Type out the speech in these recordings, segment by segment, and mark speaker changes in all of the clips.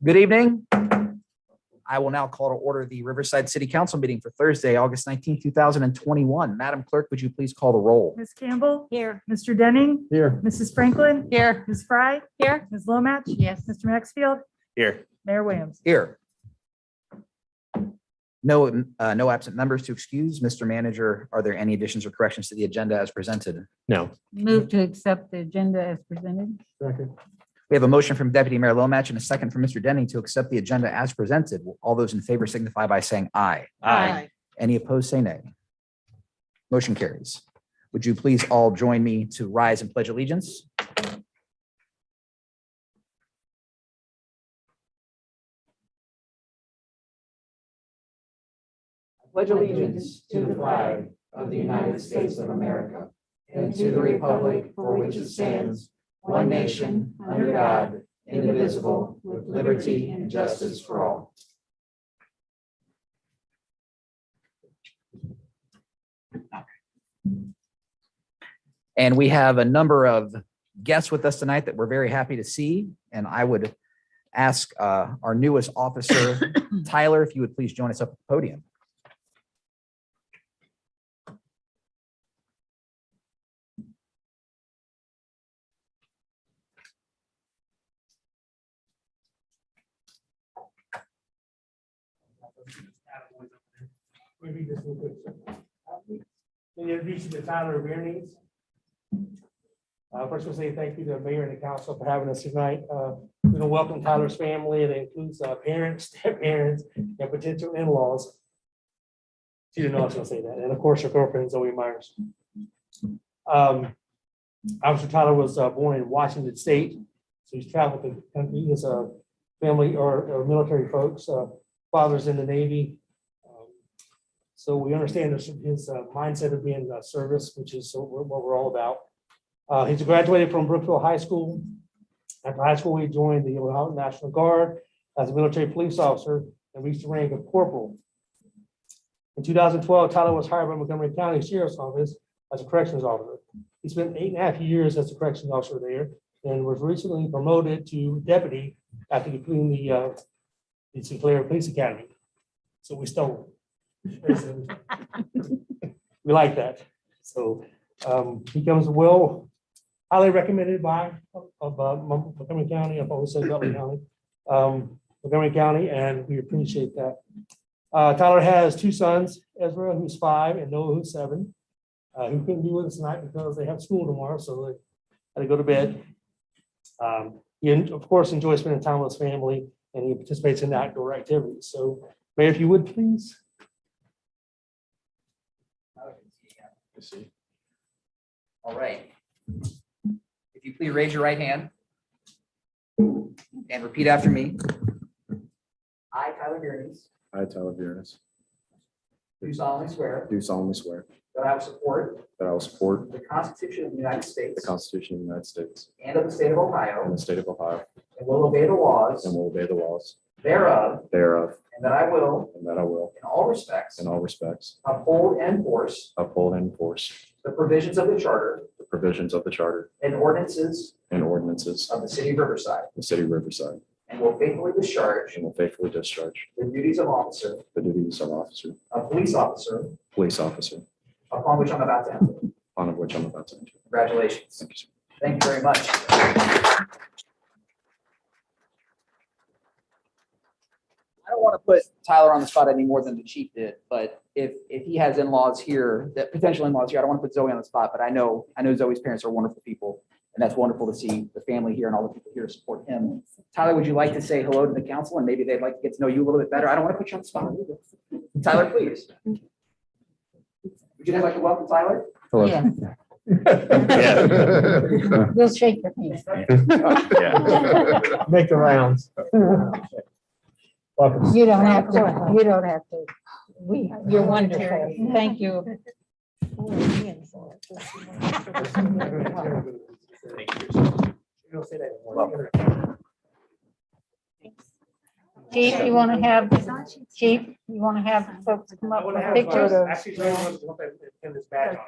Speaker 1: Good evening. I will now call to order the Riverside City Council meeting for Thursday, August 19, 2021. Madam Clerk, would you please call the roll?
Speaker 2: Ms. Campbell.
Speaker 3: Here.
Speaker 2: Mr. Denning.
Speaker 1: Here.
Speaker 2: Mrs. Franklin.
Speaker 3: Here.
Speaker 2: Ms. Fry.
Speaker 3: Here.
Speaker 2: Ms. Lomatch.
Speaker 3: Yes.
Speaker 2: Mr. Maxfield.
Speaker 1: Here.
Speaker 2: Mayor Williams.
Speaker 1: Here. No absent members to excuse. Mr. Manager, are there any additions or corrections to the agenda as presented?
Speaker 4: No.
Speaker 3: Move to accept the agenda as presented.
Speaker 4: Second.
Speaker 1: We have a motion from Deputy Mayor Lomatch and a second from Mr. Denning to accept the agenda as presented. All those in favor signify by saying aye. Any opposed, say nay. Motion carries. Would you please all join me to rise and pledge allegiance? I pledge allegiance to the flag of the United States of America and to the republic for which it stands, one nation, under God, indivisible, with liberty and justice for all. And we have a number of guests with us tonight that we're very happy to see. And I would ask our newest officer, Tyler, if you would please join us up at the podium.
Speaker 5: Maybe just real quick. Can you introduce you to Tyler Riverside? First, we'll say thank you to the mayor and the council for having us tonight. We're going to welcome Tyler's family. It includes parents, step-parents, and potential in-laws. She didn't know I was going to say that. And of course, her girlfriend, Zoe Myers. Officer Tyler was born in Washington State. So he's traveled the country. His family or military folks. Father's in the Navy. So we understand his mindset of being service, which is what we're all about. He's graduated from Brookville High School. After high school, he joined the Ohio National Guard as a military police officer and reached the rank of corporal. In 2012, Tyler was hired by Montgomery County Sheriff's Office as a corrections officer. He spent 8.5 years as a corrections officer there and was recently promoted to deputy after completing the Sinclair Police Academy. So we stole. We like that. So he comes highly recommended by Montgomery County. I've always said Butler County, Montgomery County, and we appreciate that. Tyler has two sons, Ezra, who's 5, and Noah, who's 7, who couldn't be with us tonight because they have school tomorrow, so they had to go to bed. He, of course, enjoys spending time with his family, and he participates in outdoor activities. So, Mayor, if you would, please.
Speaker 1: All right. If you please raise your right hand and repeat after me. I, Tyler Riverside,
Speaker 4: I, Tyler Riverside,
Speaker 1: do solemnly swear
Speaker 4: do solemnly swear
Speaker 1: that I will support
Speaker 4: that I will support
Speaker 1: the Constitution of the United
Speaker 4: the
Speaker 1: States
Speaker 4: Constitution of the United States
Speaker 1: and of the state of
Speaker 4: and
Speaker 1: Ohio,
Speaker 4: the state of Ohio,
Speaker 1: and will obey the laws
Speaker 4: and will obey the laws
Speaker 1: thereof,
Speaker 4: thereof,
Speaker 1: and that I will,
Speaker 4: and that I will,
Speaker 1: in all respects,
Speaker 4: in all respects,
Speaker 1: uphold and enforce
Speaker 4: uphold and enforce
Speaker 1: the provisions of the Charter
Speaker 4: the provisions of the Charter
Speaker 1: and ordinances
Speaker 4: and ordinances
Speaker 1: of the city of Riverside,
Speaker 4: of the city of Riverside,
Speaker 1: and will faithfully discharge
Speaker 4: and will faithfully discharge
Speaker 1: the duties of officer,
Speaker 4: the duties of officer,
Speaker 1: police officer, upon which I'm about to enter.
Speaker 4: upon which I'm about to enter.
Speaker 1: Congratulations.
Speaker 4: Thank you, sir.
Speaker 1: Thank you very much. I don't want to put Tyler on the spot any more than the chief did, but if he has in-laws here, that potential in-laws here, I don't want to put Zoe on the spot, but I know Zoe's parents are wonderful people, and that's wonderful to see the family here and all the people here to support him. Tyler, would you like to say hello to the council, and maybe they'd like to get to know you a little bit better? I don't want to put you on the spot. Tyler, please. Would you like to welcome Tyler?
Speaker 4: Hello.
Speaker 3: Yeah. We'll shake your hands.
Speaker 5: Make the rounds. Welcome.
Speaker 3: You don't have to, you don't have to. You're wonderful. Thank you.
Speaker 5: Don't say that anymore.
Speaker 3: Chief, you want to have folks come
Speaker 5: I
Speaker 3: up
Speaker 5: want
Speaker 3: with
Speaker 5: to have,
Speaker 3: pictures?
Speaker 5: actually, Joey wants to put this badge on.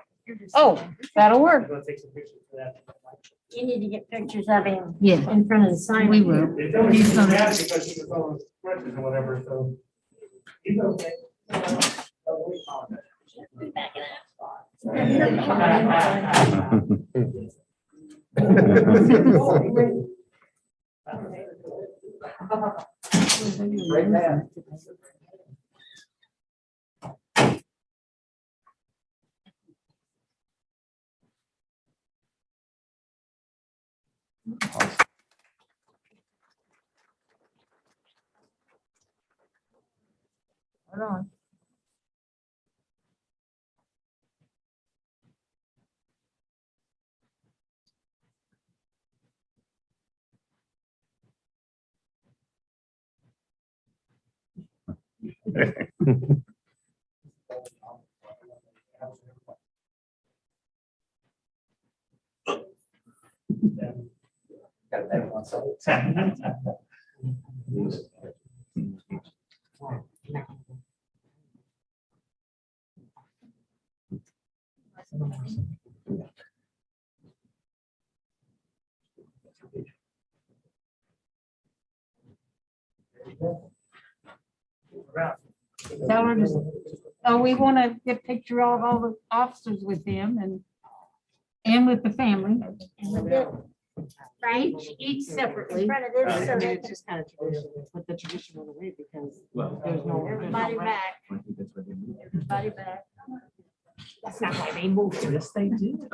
Speaker 3: Oh, that'll work.
Speaker 5: I'm gonna take some pictures for that.
Speaker 2: You need to get pictures of him
Speaker 3: Yeah,
Speaker 2: in front of the sign.
Speaker 3: we will.
Speaker 5: They don't need to mad because he was on crutches and whatever, so. He's okay.
Speaker 1: Great man.
Speaker 3: Hold on.
Speaker 1: Got a better one, so.
Speaker 3: Tell her to, oh, we want to get a picture of all the officers with them and with the family.
Speaker 2: Right?
Speaker 3: Each
Speaker 2: In
Speaker 3: separately.
Speaker 2: front of this, so
Speaker 6: I mean,
Speaker 2: that
Speaker 6: it's just kind of tradition, put the tradition away because there's no.
Speaker 2: everybody back, everybody back.
Speaker 6: That's not why they moved to this thing, too.
Speaker 2: Is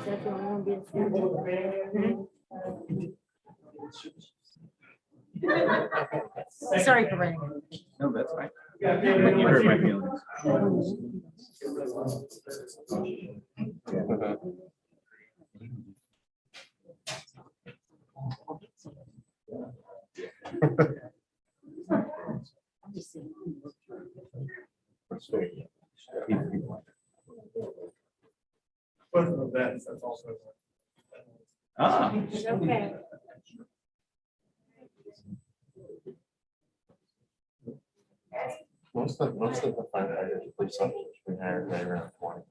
Speaker 2: that the only one being filmed?
Speaker 3: Sorry for running.
Speaker 4: No, that's fine.
Speaker 5: Yeah,
Speaker 4: You hurt my feelings.
Speaker 5: Both of them, that's also.
Speaker 4: Ah.
Speaker 2: Okay.
Speaker 7: Most of the firefighters, police officers we hired, they around 20.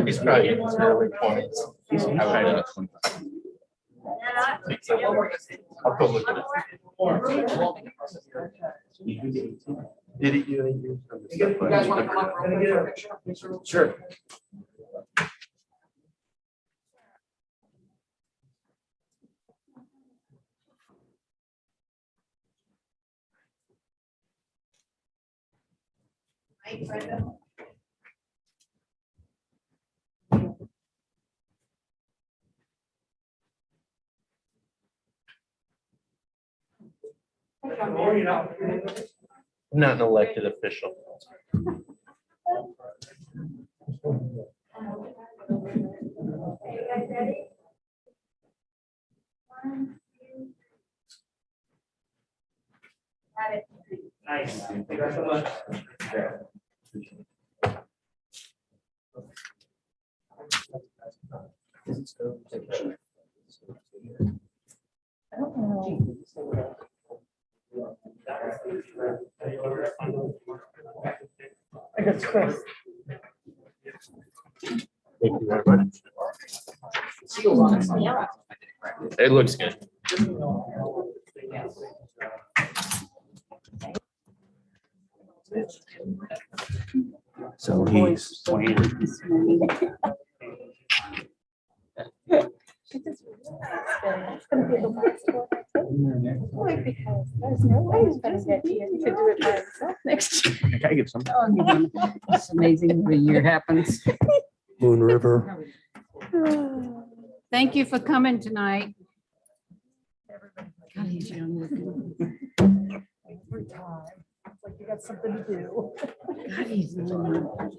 Speaker 7: He's probably in his early 20s. I'll go look at it. Did he do any years?
Speaker 1: You guys want to come up real quick for a picture?
Speaker 4: Sure. Not an elected official.
Speaker 5: Nice. Thank you so much.
Speaker 3: I got Chris.
Speaker 7: Thank you very much.
Speaker 1: Seals on it.
Speaker 7: It looks good.
Speaker 4: So he's 20.
Speaker 8: It's gonna be the last one. Only because there's no way he's gonna get here to do it by himself next year.
Speaker 4: Can I get some?
Speaker 3: It's amazing when a year happens.
Speaker 7: Moon River.
Speaker 3: Thank you for coming tonight. God, he's young looking.
Speaker 6: Every time. It's like you got something to do.
Speaker 3: God, he's young.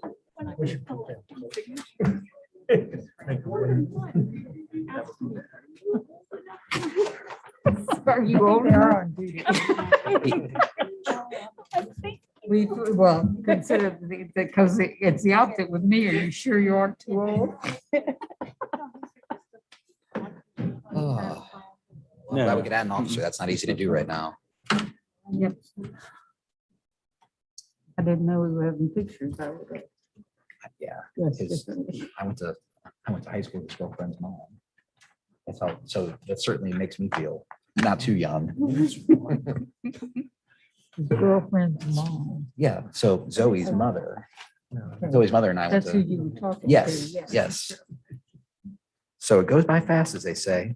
Speaker 3: Are you old enough? We, well, consider, because it's the opposite with me. Are you sure you aren't too old?
Speaker 1: Oh. Well, I'm glad we could add an officer. That's not easy to do right now.
Speaker 3: Yep. I didn't know we were having pictures.
Speaker 1: Yeah.
Speaker 3: Yes,
Speaker 1: His-
Speaker 3: definitely.
Speaker 1: I went to high school with his girlfriend's mom. That's how, so that certainly makes me feel not too young.
Speaker 3: His girlfriend's mom.
Speaker 1: Yeah, so Zoe's mother and I went
Speaker 3: That's who
Speaker 1: to,
Speaker 3: you were talking to.
Speaker 1: yes, yes. So it goes by fast, as they say.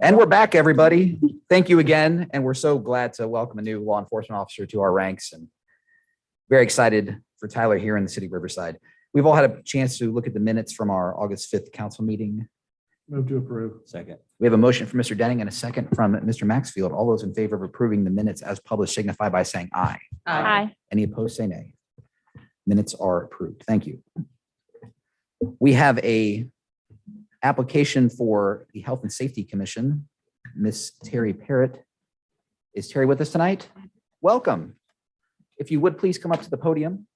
Speaker 1: And we're back, everybody. Thank you again. And we're so glad to welcome a new law enforcement officer to our ranks, and very excited for Tyler here in the city of Riverside. We've all had a chance to look at the minutes from our August 5th council meeting.
Speaker 4: Move to approve. Second.
Speaker 1: We have a motion from Mr. Denning and a second from Mr. Maxfield. All those in favor of approving the minutes as published signify by saying aye.
Speaker 8: Aye.
Speaker 1: Any opposed, say nay. Minutes are approved. Thank you. We have a application for the Health and Safety Commission. Miss Terry Parrott. Is Terry with us tonight? Welcome. If you would please come up to the podium.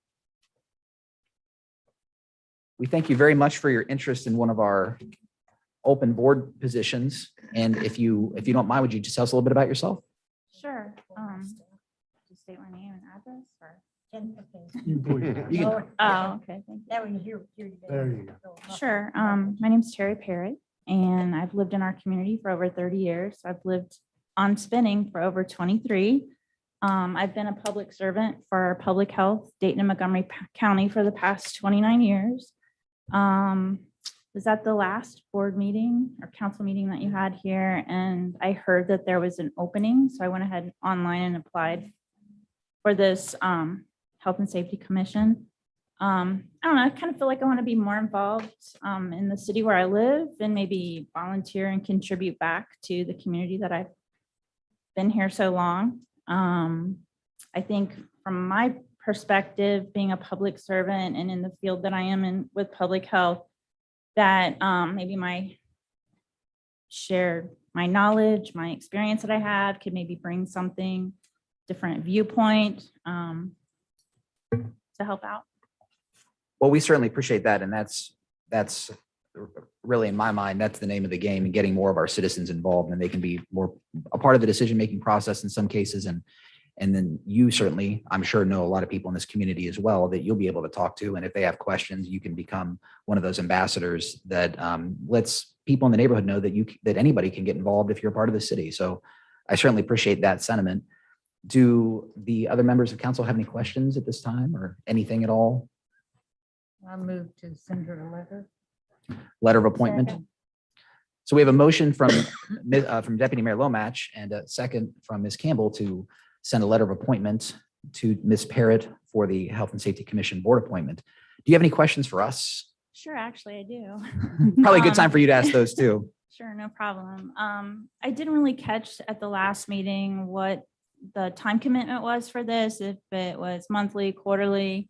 Speaker 1: We thank you very much for your interest in one of our open board positions. And if you don't mind, would you just tell us a little bit about yourself?
Speaker 8: Sure. Just state my name and address or?
Speaker 1: You can-
Speaker 8: Oh, okay. Thank you.
Speaker 5: There you go.
Speaker 8: Sure. My name's Terry Parrott and I've lived in our community for over 30 years. I've lived on Spinning for over 23. I've been a public servant for public health, Dayton and Montgomery County for the past 29 years. Was at the last board meeting or council meeting that you had here, and I heard that there was an opening, so I went ahead online and applied for this Health and Safety Commission. I don't know, I kind of feel like I want to be more involved in the city where I live and maybe volunteer and contribute back to the community that I've been here so long. I think from my perspective, being a public servant and in the field that I am in with public health, that maybe my knowledge, my experience that I have could maybe bring something different viewpoint to help out.
Speaker 1: Well, we certainly appreciate that. And that's really, in my mind, that's the name of the game, and getting more of our citizens involved, and they can be more a part of the decision-making process in some cases. And then you certainly, I'm sure, know a lot of people in this community as well that you'll be able to talk to. And if they have questions, you can become one of those ambassadors that lets people in the neighborhood know that anybody can get involved if you're a part of the city. So I certainly appreciate that sentiment. Do the other members of council have any questions at this time or anything at all?
Speaker 3: I moved to send her a letter.
Speaker 1: Letter of appointment? So we have a motion from Deputy Mayor Lomach and a second from Ms. Campbell to send a letter of appointment to Ms. Parrott for the Health and Safety Commission board appointment. Do you have any questions for us?
Speaker 8: Sure, actually, I do.
Speaker 1: Probably a good time for you to ask those too.
Speaker 8: Sure, no problem. I didn't really catch at the last meeting what the time commitment was for this, if it was monthly, quarterly.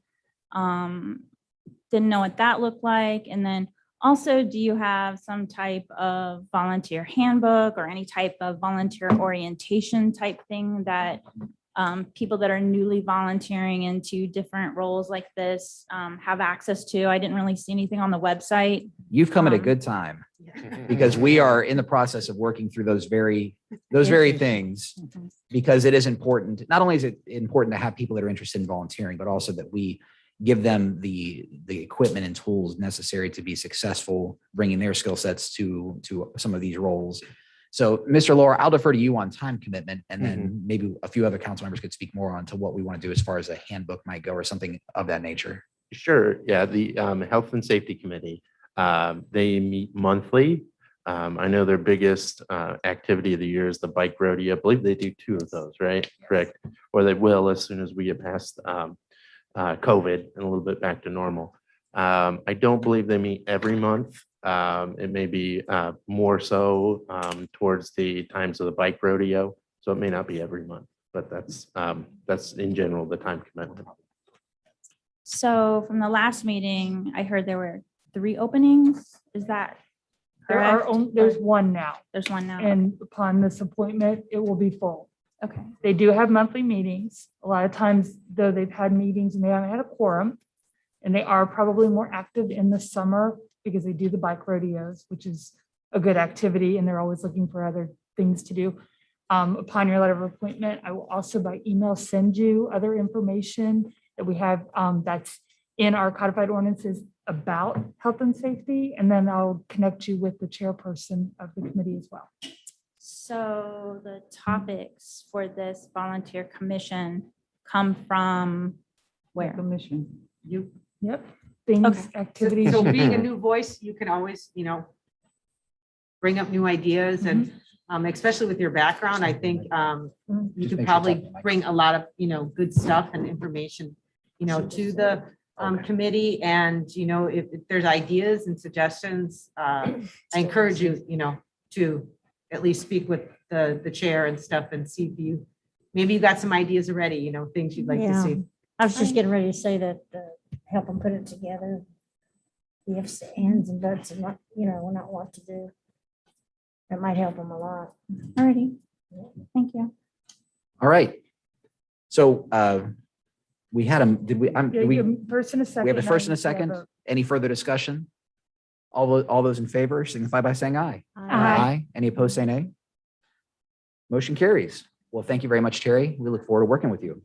Speaker 8: Didn't know what that looked like. And then also, do you have some type of volunteer handbook or any type of volunteer orientation type thing that people that are newly volunteering into different roles like this have access to? I didn't really see anything on the website.
Speaker 1: You've come at a good time, because we are in the process of working through those very things, because it is important. Not only is it important to have people that are interested in volunteering, but also that we give them the equipment and tools necessary to be successful, bringing their skill sets to some of these roles. So, Mr. Lohr, I'll defer to you on time commitment, and then maybe a few other council members could speak more on to what we want to do as far as a handbook might go or something of that nature.
Speaker 7: Sure. Yeah. The Health and Safety Committee, they meet monthly. I know their biggest activity of the year is the bike rodeo. I believe they do 2 of those, right? Yes. Correct. Or they will as soon as we get past COVID and a little bit back to normal. I don't believe they meet every month. It may be more so towards the times of the bike rodeo, so it may not be every month, but that's in general the time commitment.
Speaker 8: So from the last meeting, I heard there were 3 openings. Is that
Speaker 2: There are,
Speaker 8: correct?
Speaker 2: there's
Speaker 8: Or
Speaker 2: one now,
Speaker 8: There's one now.
Speaker 2: and upon this appointment, it will be full.
Speaker 8: Okay.
Speaker 2: They do have monthly meetings. A lot of times, though, they've had meetings and they haven't had a quorum. And they are probably more active in the summer because they do the bike rodeos, which is a good activity, and they're always looking for other things to do. Upon your letter of appointment, I will also by email send you other information that we have that's in our codified ordinances about health and safety, and then I'll connect you with the chairperson of the committee as well.
Speaker 8: So the topics for this volunteer commission come from where?
Speaker 3: Commission.
Speaker 6: You,
Speaker 2: Yep. Things,
Speaker 8: Okay.
Speaker 2: activities.
Speaker 6: so being a new voice, you can always, bring up new ideas and especially with your background, I think you
Speaker 1: Just
Speaker 6: could
Speaker 1: make sure
Speaker 6: probably
Speaker 1: it's on the mic.
Speaker 6: bring a lot of, good stuff and information, to the committee. And, if there's ideas and suggestions, I encourage you, to at least speak with the chair and stuff and see if maybe you got some ideas already, things you'd like to
Speaker 9: Yeah.
Speaker 6: see.
Speaker 9: I was just getting ready to say that, help them put it together. Ifs, ands and buts and what, not what to do. That might help them a lot.
Speaker 8: Alrighty. Thank you.
Speaker 1: All right. So we had them, did we,
Speaker 2: Yeah,
Speaker 1: did we
Speaker 2: you have a first and a second.
Speaker 1: we have a
Speaker 2: now
Speaker 1: first and a
Speaker 2: you can
Speaker 1: second?
Speaker 2: vote.
Speaker 1: Any further discussion? All those in favor signify by saying aye.
Speaker 8: Aye.
Speaker 1: Any opposed, say nay. Motion carries. Well, thank you very much, Terry. We look forward to working with you.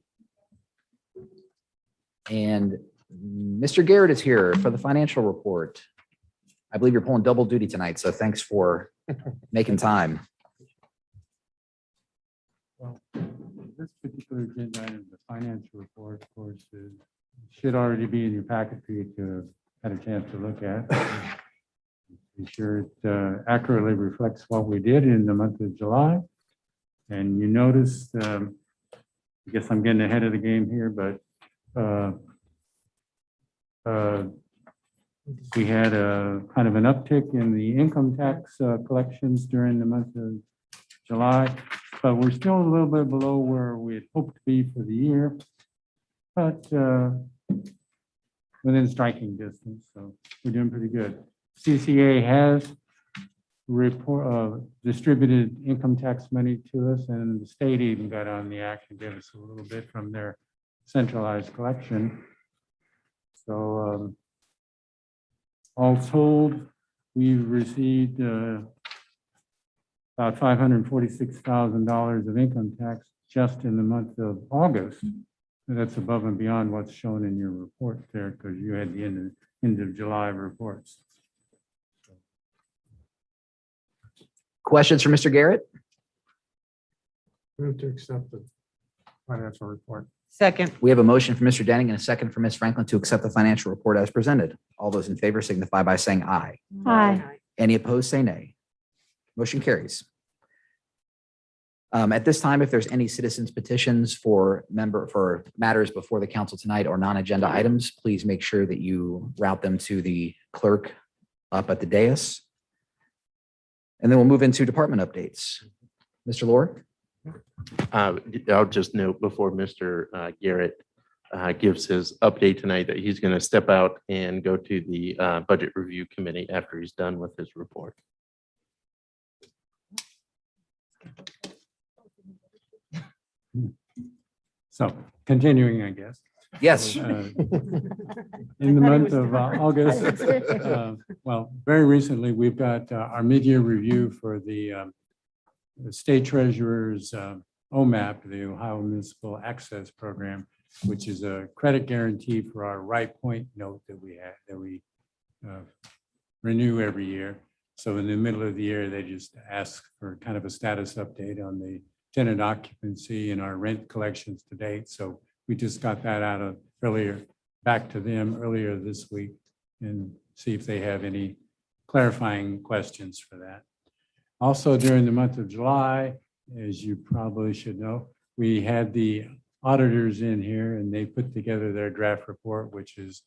Speaker 1: And Mr. Garrett is here for the financial report. I believe you're pulling double duty tonight, so thanks for making time.
Speaker 10: Well, this particular agenda item, the financial report, of course, should already be in your packet for you to have a chance to look at. Be sure it accurately reflects what we did in the month of July. And you notice, I guess I'm getting ahead of the game here, but we had a kind of an uptick in the income tax collections during the month of July, but we're still a little bit below where we had hoped to be for the year, but within striking distance, so we're doing pretty good. CCA has distributed income tax money to us, and the state even got on the act and gave us a little bit from their centralized collection. So all told, we've received about $546,000 of income tax just in the month of August. And that's above and beyond what's shown in your report there, because you had the end of July reports.
Speaker 1: Questions for Mr. Garrett?
Speaker 10: Move to accept the financial report.
Speaker 6: Second.
Speaker 1: We have a motion for Mr. Denning and a second for Ms. Franklin to accept the financial report as presented. All those in favor signify by saying aye.
Speaker 9: Aye.
Speaker 1: Any opposed, say nay. Motion carries. At this time, if there's any citizens petitions for matters before the council tonight or non-agenda items, please make sure that you route them to the clerk up at the dais. And then we'll move into department updates. Mr. Lohr?
Speaker 7: I'll just note before Mr. Garrett gives his update tonight that he's going to step out and go to the Budget Review Committee after he's done with his report.
Speaker 10: So continuing, I guess.
Speaker 1: Yes.
Speaker 10: In the month of August, well, very recently, we've got our mid-year review for the state treasurer's OMAP, the Ohio Municipal Access Program, which is a credit guarantee for our right point note that we renew every year. So in the middle of the year, they just ask for kind of a status update on the tenant occupancy and our rent collections to date. So we just got that back to them earlier this week, and see if they have any clarifying questions for that. Also, during the month of July, as you probably should know, we had the auditors in here and they put together their draft report, which is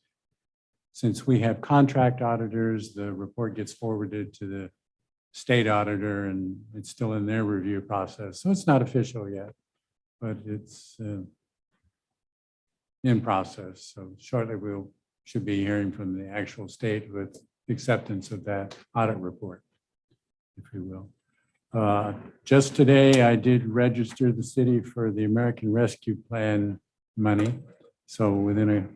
Speaker 10: since we have contract auditors, the report gets forwarded to the state auditor and it's still in their review process. So it's not official yet, but it's in process. So shortly should be hearing from the actual state with acceptance of that audit report, if you will. Just today, I did register the city for the American Rescue Plan money. So within a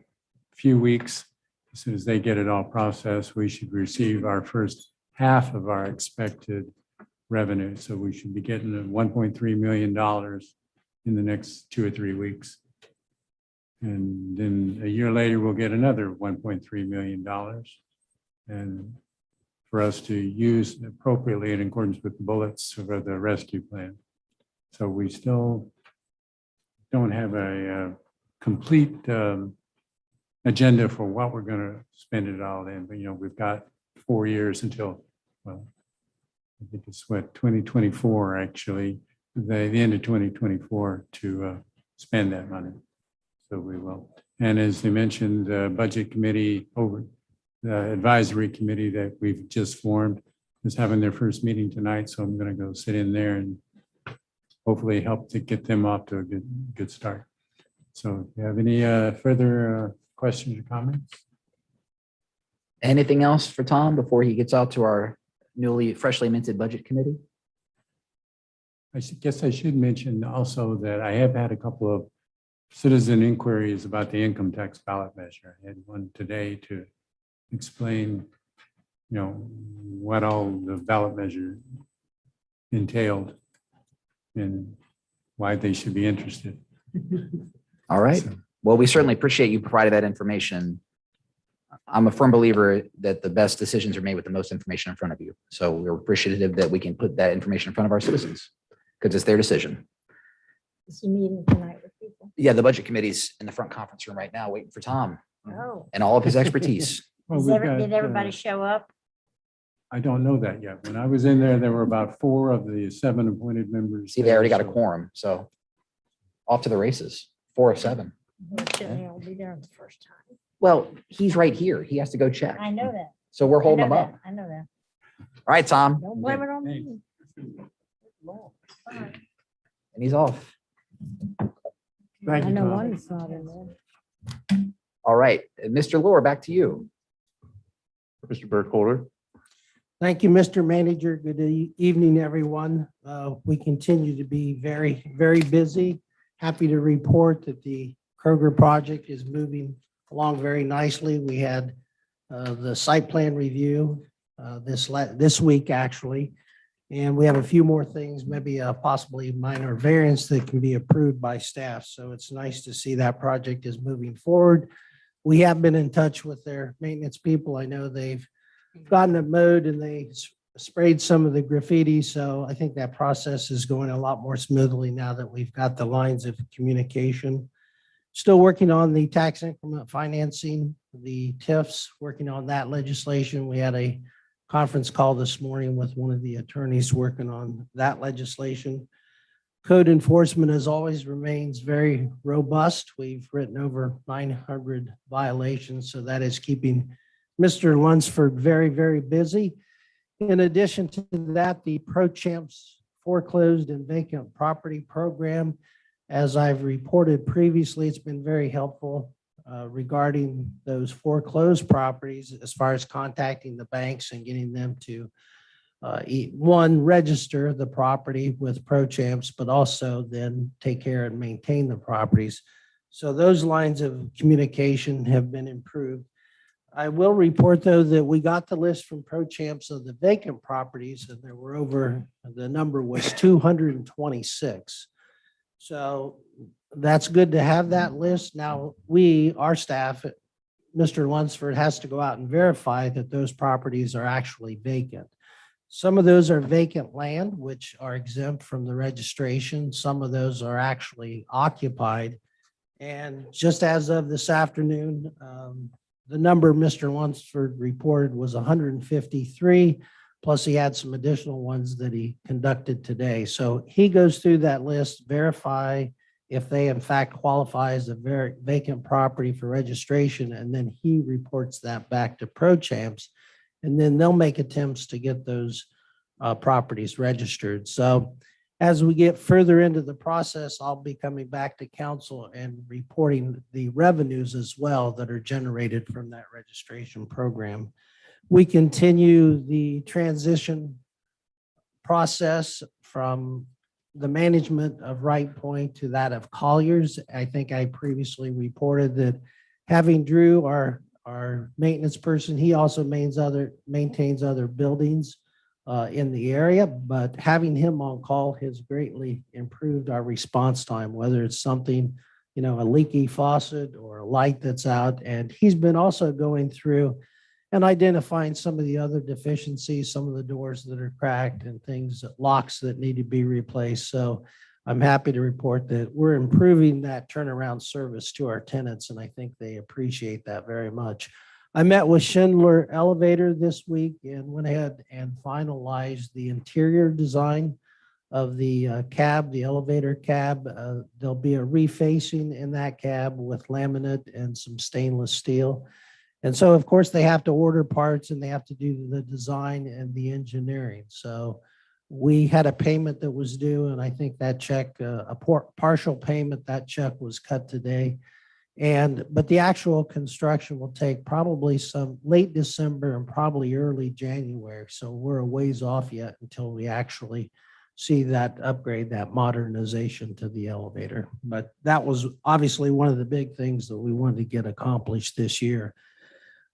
Speaker 10: few weeks, as soon as they get it all processed, we should receive our first half of our expected revenue. So we should be getting $1.3 million in the next 2 or 3 weeks. And then a year later, we'll get another $1.3 million. And for us to use appropriately in accordance with the bullets for the rescue plan. So we still don't have a complete agenda for what we're going to spend it all in. But, we've got 4 years until, well, I think it's 2024, actually, the end of 2024 to spend that money. So we will. And as they mentioned, the budget committee the advisory committee that we've just formed is having their first meeting tonight. So I'm going to go sit in there and hopefully help to get them off to a good start. So if you have any further questions or comments?
Speaker 1: Anything else for Tom before he gets out to our freshly minted budget committee?
Speaker 10: Guess I should mention also that I have had a couple of citizen inquiries about the income tax ballot measure. I had one today to explain, what all the ballot measure entailed and why they should be interested.
Speaker 1: All right.
Speaker 10: So,
Speaker 1: Well, we certainly appreciate you providing that information. I'm a firm believer that the best decisions are made with the most information in front of you. So we're appreciative that we can put that information in front of our citizens because it's their decision.
Speaker 9: Is he meeting tonight with people?
Speaker 1: Yeah, the budget committee's in the front conference room right now, waiting for Tom
Speaker 9: Oh.
Speaker 1: and all of his expertise.
Speaker 10: well,
Speaker 9: Is
Speaker 10: we've
Speaker 9: every-
Speaker 10: got,
Speaker 9: Did everybody show up?
Speaker 10: I don't know that yet. When I was in there, there were about 4 of the 7 appointed members.
Speaker 1: See, they already got a
Speaker 10: there, so-
Speaker 1: quorum, so off to the races, 4 of 7.
Speaker 9: Shouldn't they all be there the first time?
Speaker 1: Well, he's right here. He has to go check.
Speaker 9: I know that.
Speaker 1: So we're
Speaker 9: I
Speaker 1: holding
Speaker 9: know
Speaker 1: him up.
Speaker 9: that. I know that.
Speaker 1: All right, Tom,
Speaker 9: Don't blame it on me.
Speaker 1: and he's off.
Speaker 4: Thank
Speaker 9: I
Speaker 4: you,
Speaker 9: know
Speaker 4: Tom.
Speaker 9: one is not in there.
Speaker 1: All right, Mr. Lohr, back to you.
Speaker 7: Mr. Burkholder.
Speaker 11: Thank you, Mr. Manager. Good evening, everyone. We continue to be very, very busy. Happy to report that the Kroger project is moving along very nicely. We had the site plan review this week, actually. And we have a few more things, maybe a possibly minor variance that can be approved by staff. So it's nice to see that project is moving forward. We have been in touch with their maintenance people. I know they've gotten it mowed and they sprayed some of the graffiti. So I think that process is going a lot more smoothly now that we've got the lines of communication. Still working on the tax increment financing, the TIFs, working on that legislation. We had a conference call this morning with one of the attorneys working on that legislation. Code enforcement, as always, remains very robust. We've written over 900 violations, so that is keeping Mr. Lunsford very, very busy. In addition to that, the Pro Champs foreclosed and vacant property program, as I've reported previously, it's been very helpful regarding those foreclosed properties as far as contacting the banks and getting them to register the property with Pro Champs, but also then take care and maintain the properties. So those lines of communication have been improved. I will report, though, that we got the list from Pro Champs of the vacant properties, and there were the number was 226. So that's good to have that list. Now, our staff, Mr. Lunsford has to go out and verify that those properties are actually vacant. Some of those are vacant land, which are exempt from the registration. Some of those are actually occupied. And just as of this afternoon, the number Mr. Lunsford reported was 153, plus he had some additional ones that he conducted today. So he goes through that list, verify if they in fact qualify as a very vacant property for registration, and then he reports that back to pro champs, and then they'll make attempts to get those properties registered. So as we get further into the process, I'll be coming back to council and reporting the revenues as well that are generated from that registration program. We continue the transition process from the management of Wright Point to that of Colliers. I think I previously reported that having Drew, our maintenance person, he also maintains other buildings in the area, but having him on call has greatly improved our response time, whether it's something, a leaky faucet or a light that's out. And he's been also going through and identifying some of the other deficiencies, some of the doors that are cracked and things, locks that need to be replaced. So I'm happy to report that we're improving that turnaround service to our tenants, and I think they appreciate that very much. I met with Schindler Elevator this week and went ahead and finalized the interior design of the cab, the elevator cab. There'll be a refacing in that cab with laminate and some stainless steel. And so, of course, they have to order parts and they have to do the design and the engineering. So we had a payment that was due, and I think that check, partial payment, that check was cut today. But the actual construction will take probably some late December and probably early January. So we're a ways off yet until we actually see that upgrade, that modernization to the elevator. But that was obviously one of the big things that we wanted to get accomplished this year.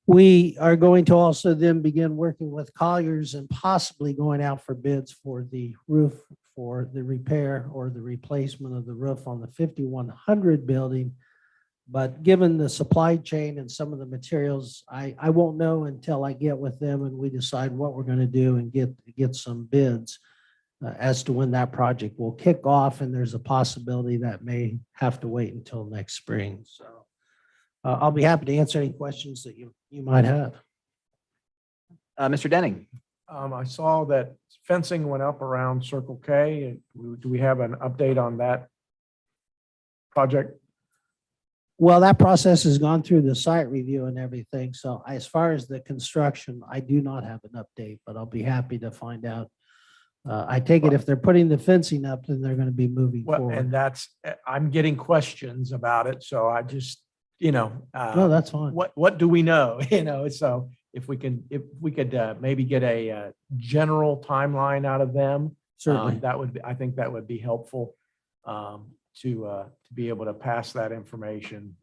Speaker 11: We are going to also then begin working with Colliers and possibly going out for bids for the roof, for the repair or the replacement of the roof on the 5100 building. But given the supply chain and some of the materials, I won't know until I get with them and we decide what we're going to do and get some bids as to when that project will kick off. And there's a possibility that may have to wait until next spring. So I'll be happy to answer any questions that you might have.
Speaker 1: Mr. Denning.
Speaker 4: I saw that fencing went up around Circle K. Do we have an update on that project?
Speaker 11: Well, that process has gone through the site review and everything. So as far as the construction, I do not have an update, but I'll be happy to find out. I take it if they're putting the fencing up, then they're going to be moving
Speaker 4: Well,
Speaker 11: forward.
Speaker 4: and I'm getting questions about it. So I just,
Speaker 11: No, that's fine.
Speaker 4: what do we know? So if we could maybe get a general timeline out of them,
Speaker 11: Certainly.
Speaker 4: I think that would be helpful to be able to pass that information.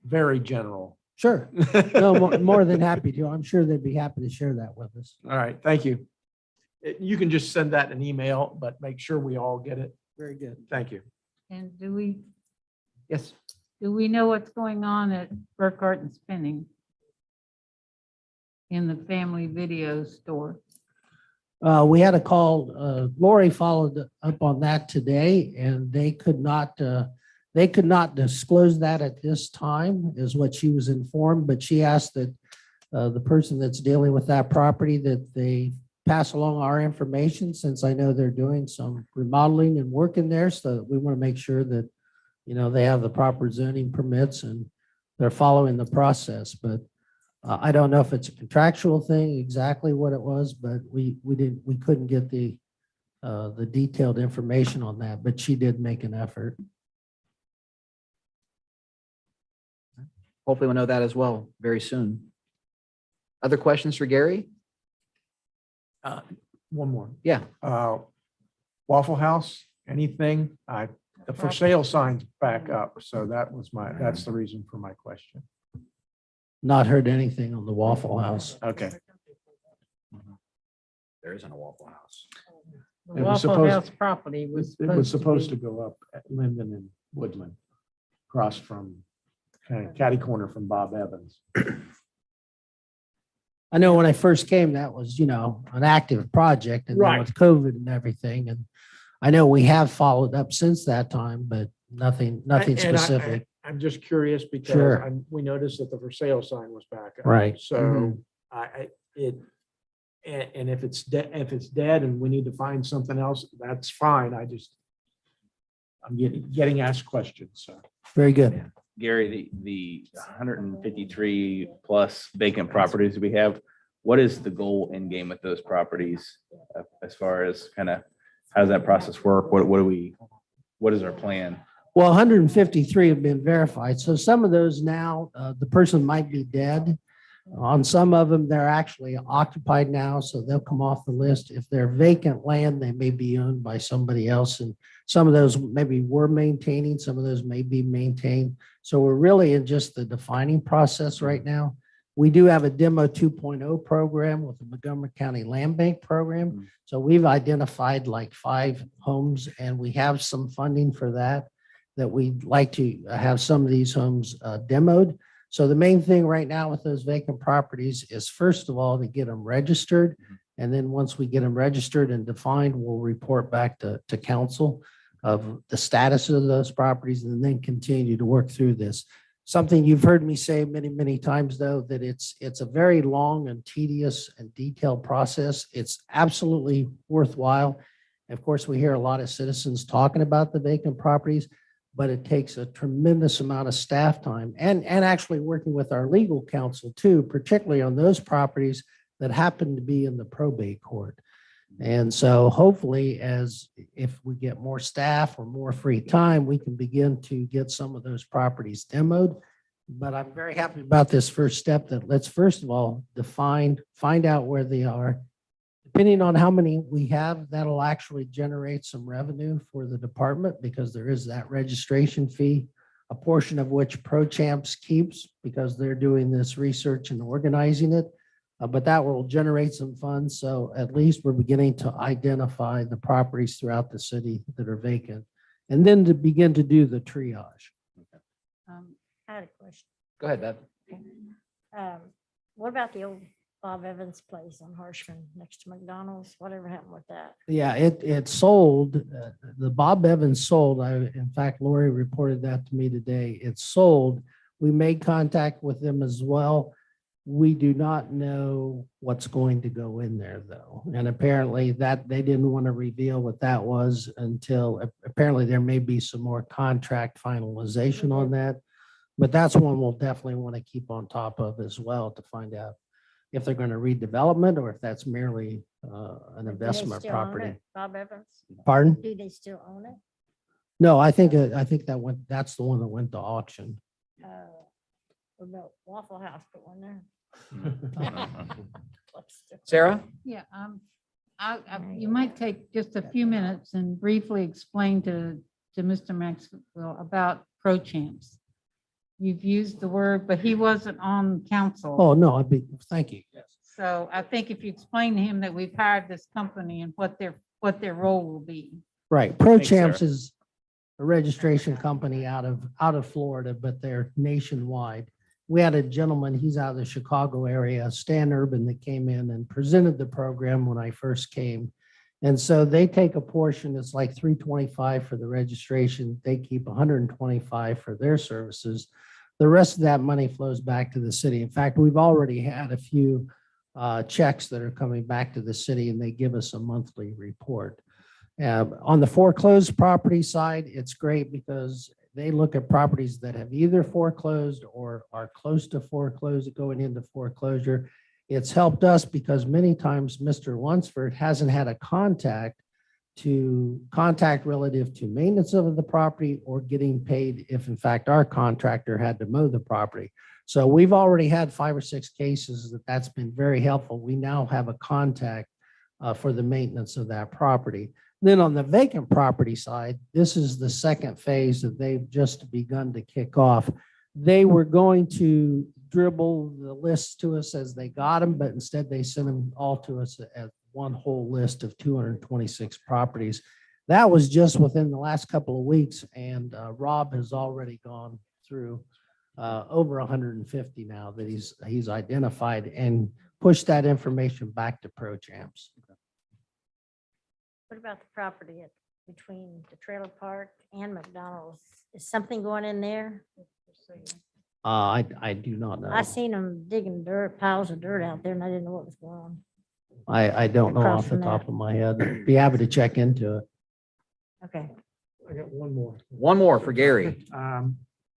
Speaker 4: Very general.
Speaker 11: Sure. No, more than happy to. I'm sure they'd be happy to share that with us.
Speaker 4: All right, thank you. You can just send that in an email, but make sure we all get it.
Speaker 11: Very good.
Speaker 4: Thank you.
Speaker 3: And do we
Speaker 1: Yes.
Speaker 3: know what's going on at Burkhart and Spinning in the family video store?
Speaker 11: We had a call, Lori followed up on that today, and they could not disclose that at this time, is what she was informed, but she asked that the person that's dealing with that property, that they pass along our information, since I know they're doing some remodeling and work in there, so we want to make sure that, they have the proper zoning permits and they're following the process. But I don't know if it's a contractual thing, exactly what it was, but we couldn't get the detailed information on that, but she did make an effort.
Speaker 1: Hopefully we'll know that as well very soon. Other questions for Gary?
Speaker 4: One more.
Speaker 1: Yeah.
Speaker 4: Waffle House, anything? The for sale signs back up. So that's the reason for my question.
Speaker 11: Not heard anything on the Waffle House.
Speaker 4: Okay.
Speaker 1: There isn't a Waffle House.
Speaker 3: The
Speaker 4: It was
Speaker 3: Waffle
Speaker 4: supposed-
Speaker 3: House property
Speaker 4: It was supposed to go up at Linden and Woodland, across from kind of catty corner from Bob Evans.
Speaker 11: I know when I first came, that was, an active project, and then
Speaker 4: Right.
Speaker 11: with COVID and everything, and I know we have followed up since that time, but nothing
Speaker 4: And
Speaker 11: specific.
Speaker 4: I'm just curious because
Speaker 11: Sure.
Speaker 4: we noticed that the for sale sign was back up.
Speaker 11: Right.
Speaker 4: So and if it's dead and we need to find something else, that's fine. I'm getting asked questions, so.
Speaker 11: Very good.
Speaker 12: Gary, the 153 plus vacant properties we have, what is the goal end game with those properties? As far as kind of, how does that process work? What is our plan?
Speaker 11: Well, 153 have been verified. So some of those now, the person might be dead. On some of them, they're actually occupied now, so they'll come off the list. If they're vacant land, they may be owned by somebody else. And some of those maybe we're maintaining, some of those may be maintained. So we're really in just the defining process right now. We do have a demo 2.0 program with the Montgomery County Land Bank program. So we've identified like 5 homes and we have some funding for that we'd like to have some of these homes demoed. So the main thing right now with those vacant properties is first of all, to get them registered. And then once we get them registered and defined, we'll report back to council of the status of those properties and then continue to work through this. Something you've heard me say many, many times, though, that it's a very long and tedious and detailed process. It's absolutely worthwhile. Of course, we hear a lot of citizens talking about the vacant properties, but it takes a tremendous amount of staff time and actually working with our legal counsel too, particularly on those properties that happen to be in the probate court. And so hopefully if we get more staff or more free time, we can begin to get some of those properties demoed. But I'm very happy about this first step that let's first of all find out where they are. Depending on how many we have, that'll actually generate some revenue for the department because there is that registration fee, a portion of which ProChamps keeps because they're doing this research and organizing it. But that will generate some funds. So at least we're beginning to identify the properties throughout the city that are vacant and then to begin to do the triage.
Speaker 9: I had a question.
Speaker 1: Go ahead, Beth.
Speaker 9: What about the old Bob Evans place on Harshman next to McDonald's? Whatever happened with that?
Speaker 11: Yeah, it sold. The Bob Evans sold. In fact, Lori reported that to me today. It sold. We made contact with them as well. We do not know what's going to go in there though. And apparently that they didn't want to reveal what that was until apparently there may be some more contract finalization on that. But that's one we'll definitely want to keep on top of as well to find out if they're going to redevelopment or if that's merely an
Speaker 9: Do they
Speaker 11: investment
Speaker 9: still own
Speaker 11: property.
Speaker 9: it, Bob Evans?
Speaker 11: Pardon?
Speaker 9: Do they still own it?
Speaker 11: No, I think that's the one that went to auction.
Speaker 9: What about Waffle House put one there?
Speaker 1: Sarah?
Speaker 3: Yeah, you might take just a few minutes and briefly explain to Mr. Maxwell about ProChamps. You've used the word, but he wasn't on council.
Speaker 11: Oh, no, thank you. Yes.
Speaker 3: So I think if you explain to him that we've hired this company and what their role will be.
Speaker 11: Right. ProChamps is a registration company out of Florida, but they're nationwide. We had a gentleman, he's out of the Chicago area, Stan Urban, that came in and presented the program when I first came. And so they take a portion, it's like $325 for the registration. They keep $125 for their services. The rest of that money flows back to the city. In fact, we've already had a few checks that are coming back to the city and they give us a monthly report. On the foreclosed property side, it's great because they look at properties that have either foreclosed or are close to foreclosure, going into foreclosure. It's helped us because many times Mr. Lunsford hasn't had a contact relative to maintenance of the property or getting paid if in fact our contractor had to mow the property. So we've already had 5 or 6 cases that's been very helpful. We now have a contact for the maintenance of that property. Then on the vacant property side, this is the second phase that they've just begun to kick off. They were going to dribble the lists to us as they got them, but instead they sent them all to us as one whole list of 226 properties. That was just within the last couple of weeks, and Rob has already gone through over 150 now that he's identified and pushed that information back to ProChamps.
Speaker 9: What about the property between the trailer park and McDonald's? Is something going in there?
Speaker 11: I do not know.
Speaker 9: I seen them digging piles of dirt out there and I didn't know what was going on.
Speaker 11: I don't know
Speaker 9: Across
Speaker 11: off the
Speaker 9: from
Speaker 11: top
Speaker 9: that.
Speaker 11: of my head. Be happy to check into it.
Speaker 9: Okay.
Speaker 4: I got one more.
Speaker 1: One more for Gary.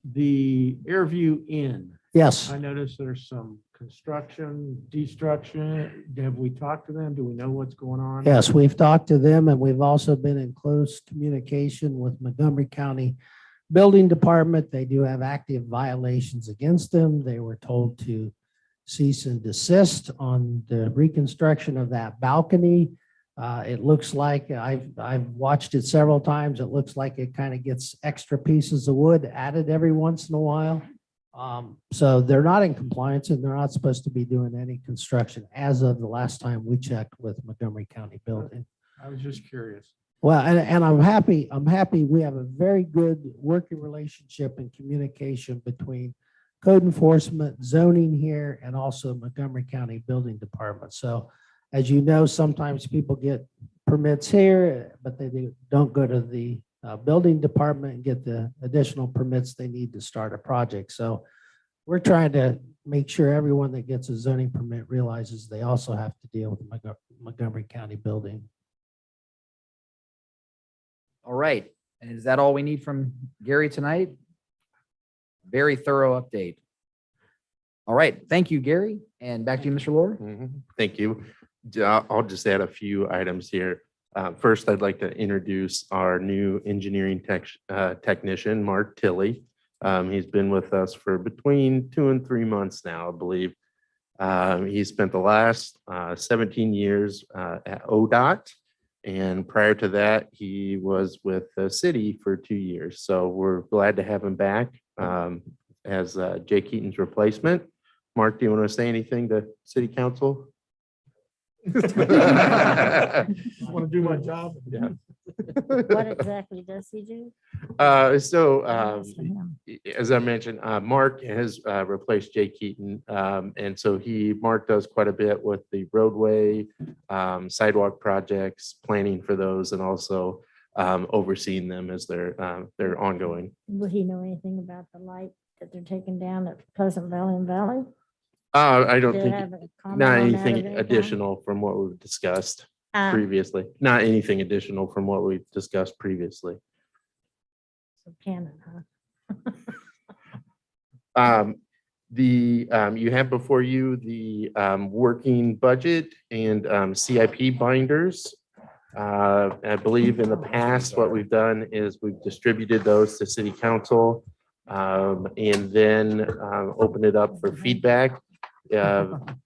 Speaker 4: The Airview Inn.
Speaker 11: Yes.
Speaker 4: I noticed there's some construction, destruction. Have we talked to them? Do we know what's going on?
Speaker 11: Yes, we've talked to them and we've also been in close communication with Montgomery County Building Department. They do have active violations against them. They were told to cease and desist on the reconstruction of that balcony. It looks like I've watched it several times. It looks like it kind of gets extra pieces of wood added every once in a while. So they're not in compliance and they're not supposed to be doing any construction as of the last time we checked with Montgomery County Building.
Speaker 4: I was just curious.
Speaker 11: Well, and I'm happy we have a very good working relationship and communication between code enforcement, zoning here, and also Montgomery County Building Department. So as you know, sometimes people get permits here, but they don't go to the building department and get the additional permits they need to start a project. So we're trying to make sure everyone that gets a zoning permit realizes they also have to deal with Montgomery County Building.
Speaker 1: All right. And is that all we need from Gary tonight? Very thorough update. All right. Thank you, Gary. And back to you, Mr. Lord.
Speaker 7: Thank you. I'll just add a few items here. First, I'd like to introduce our new engineering technician, Mark Tilley. He's been with us for between 2 and 3 months now, I believe. He spent the last 17 years at ODOT. And prior to that, he was with the city for 2 years. So we're glad to have him back as Jay Keaton's replacement. Mark, do you want to say anything to city council?
Speaker 11: Want to do my job?
Speaker 7: Yeah.
Speaker 9: What exactly does he do?
Speaker 7: So
Speaker 9: Asking him.
Speaker 7: as I mentioned, Mark has replaced Jay Keaton. And so Mark does quite a bit with the roadway, sidewalk projects, planning for those, and also overseeing them as they're ongoing.
Speaker 9: Will he know anything about the light that they're taking down at Pleasant Valley and Valley?
Speaker 7: I don't
Speaker 9: Do you
Speaker 7: think,
Speaker 9: have a comment
Speaker 7: not
Speaker 9: on that
Speaker 7: anything
Speaker 9: of any kind?
Speaker 7: additional from what we've discussed
Speaker 9: Uh,
Speaker 7: previously. Not anything additional from what we've discussed previously.
Speaker 9: so Canon, huh?
Speaker 7: You have before you the working budget and CIP binders. I believe in the past, what we've done is we've distributed those to city council and then open it up for feedback.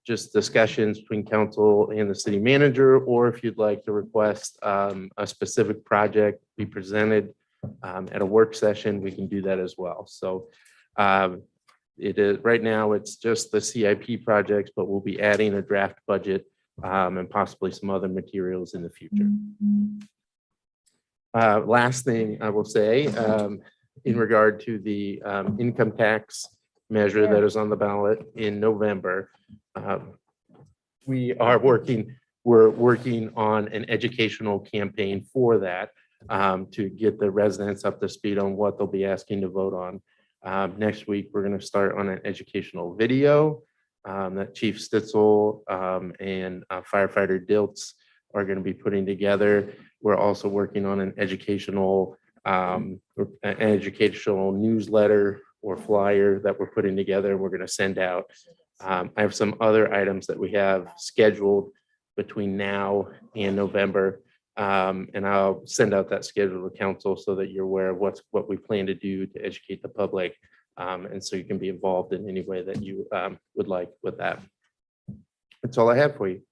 Speaker 7: Just discussions between council and the city manager, or if you'd like to request a specific project be presented at a work session, we can do that as well. So it is right now, it's just the CIP projects, but we'll be adding a draft budget and possibly some other materials in the future. Last thing I will say in regard to the income tax measure that is on the ballot in November. We're working on an educational campaign for that to get the residents up to speed on what they'll be asking to vote on. Next week, we're going to start on an educational video that Chief Stitzel and firefighter Diltz are going to be putting together. We're also working on an educational newsletter or flyer that we're putting together and we're going to send out. I have some other items that we have scheduled between now and November. And I'll send out that schedule to council so that you're aware of what we plan to do to educate the public. And so you can be involved in any way that you would like with that. That's all I have for you.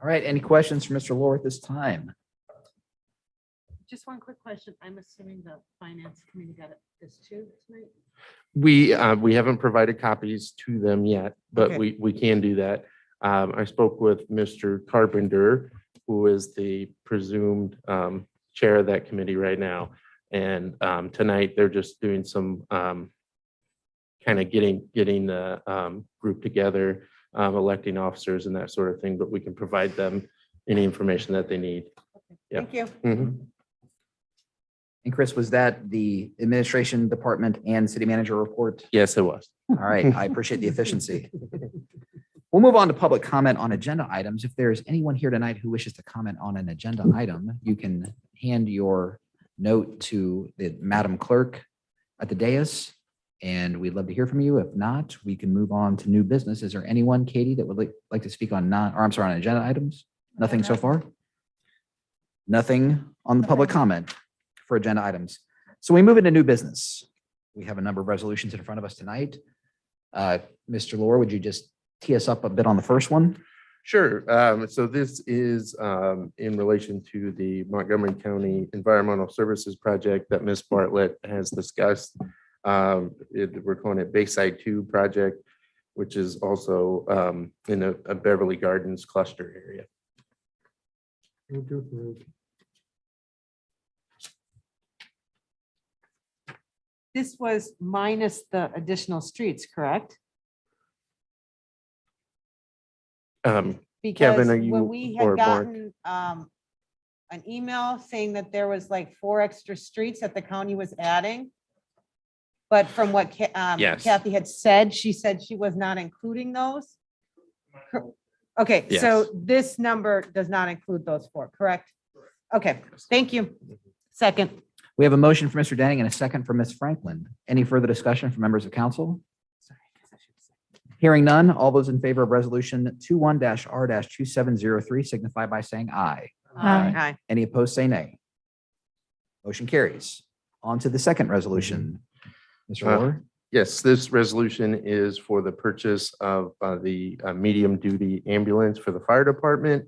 Speaker 1: All right. Any questions for Mr. Lord at this time?
Speaker 6: Just one quick question. I'm assuming the finance committee got this too tonight?
Speaker 7: We haven't provided copies to them yet, but
Speaker 6: Okay.
Speaker 7: we can do that. I spoke with Mr. Carpenter, who is the presumed chair of that committee right now. And tonight, they're just doing some kind of getting the group together, electing officers and that sort of thing, but we can provide them any information that they need. Yeah.
Speaker 6: Thank you.
Speaker 7: Mhm.
Speaker 1: And Chris, was that the administration department and city manager report?
Speaker 7: Yes, it was.
Speaker 1: All right. I appreciate the efficiency. We'll move on to public comment on agenda items. If there's anyone here tonight who wishes to comment on an agenda item, you can hand your note to the Madam Clerk at the dais, and we'd love to hear from you. If not, we can move on to new business. Is there anyone, Katie, that would like to speak on on agenda items? Nothing so far? Nothing on the public comment for agenda items. So we move into new business. We have a number of resolutions in front of us tonight. Mr. Lohr, would you just tee us up a bit on the first one?
Speaker 7: Sure. So this is in relation to the Montgomery County Environmental Services Project that Ms. Bartlett has discussed. We're calling it Bayside 2 project, which is also in a Beverly Gardens cluster area.
Speaker 4: Move to approve.
Speaker 6: This was minus the additional streets, correct? Because
Speaker 7: are you
Speaker 6: when we
Speaker 7: or
Speaker 6: had
Speaker 7: Mark?
Speaker 6: gotten an email saying that there was like 4 extra streets that the county was adding. But from what
Speaker 7: Yes.
Speaker 6: Kathy had said, she said she was not including those. Okay, so
Speaker 7: Yes.
Speaker 6: this number does not include those 4, correct? Okay, thank you. Second.
Speaker 1: We have a motion for Mr. Denning and a second for Ms. Franklin. Any further discussion from members of council? Hearing none, all those in favor of resolution 21-R-2703 signify by saying aye.
Speaker 6: Aye.
Speaker 1: Any opposed, say nay. Motion carries. On to the second resolution. Mr. Lohr?
Speaker 7: Yes, this resolution is for the purchase of the medium-duty ambulance for the fire department.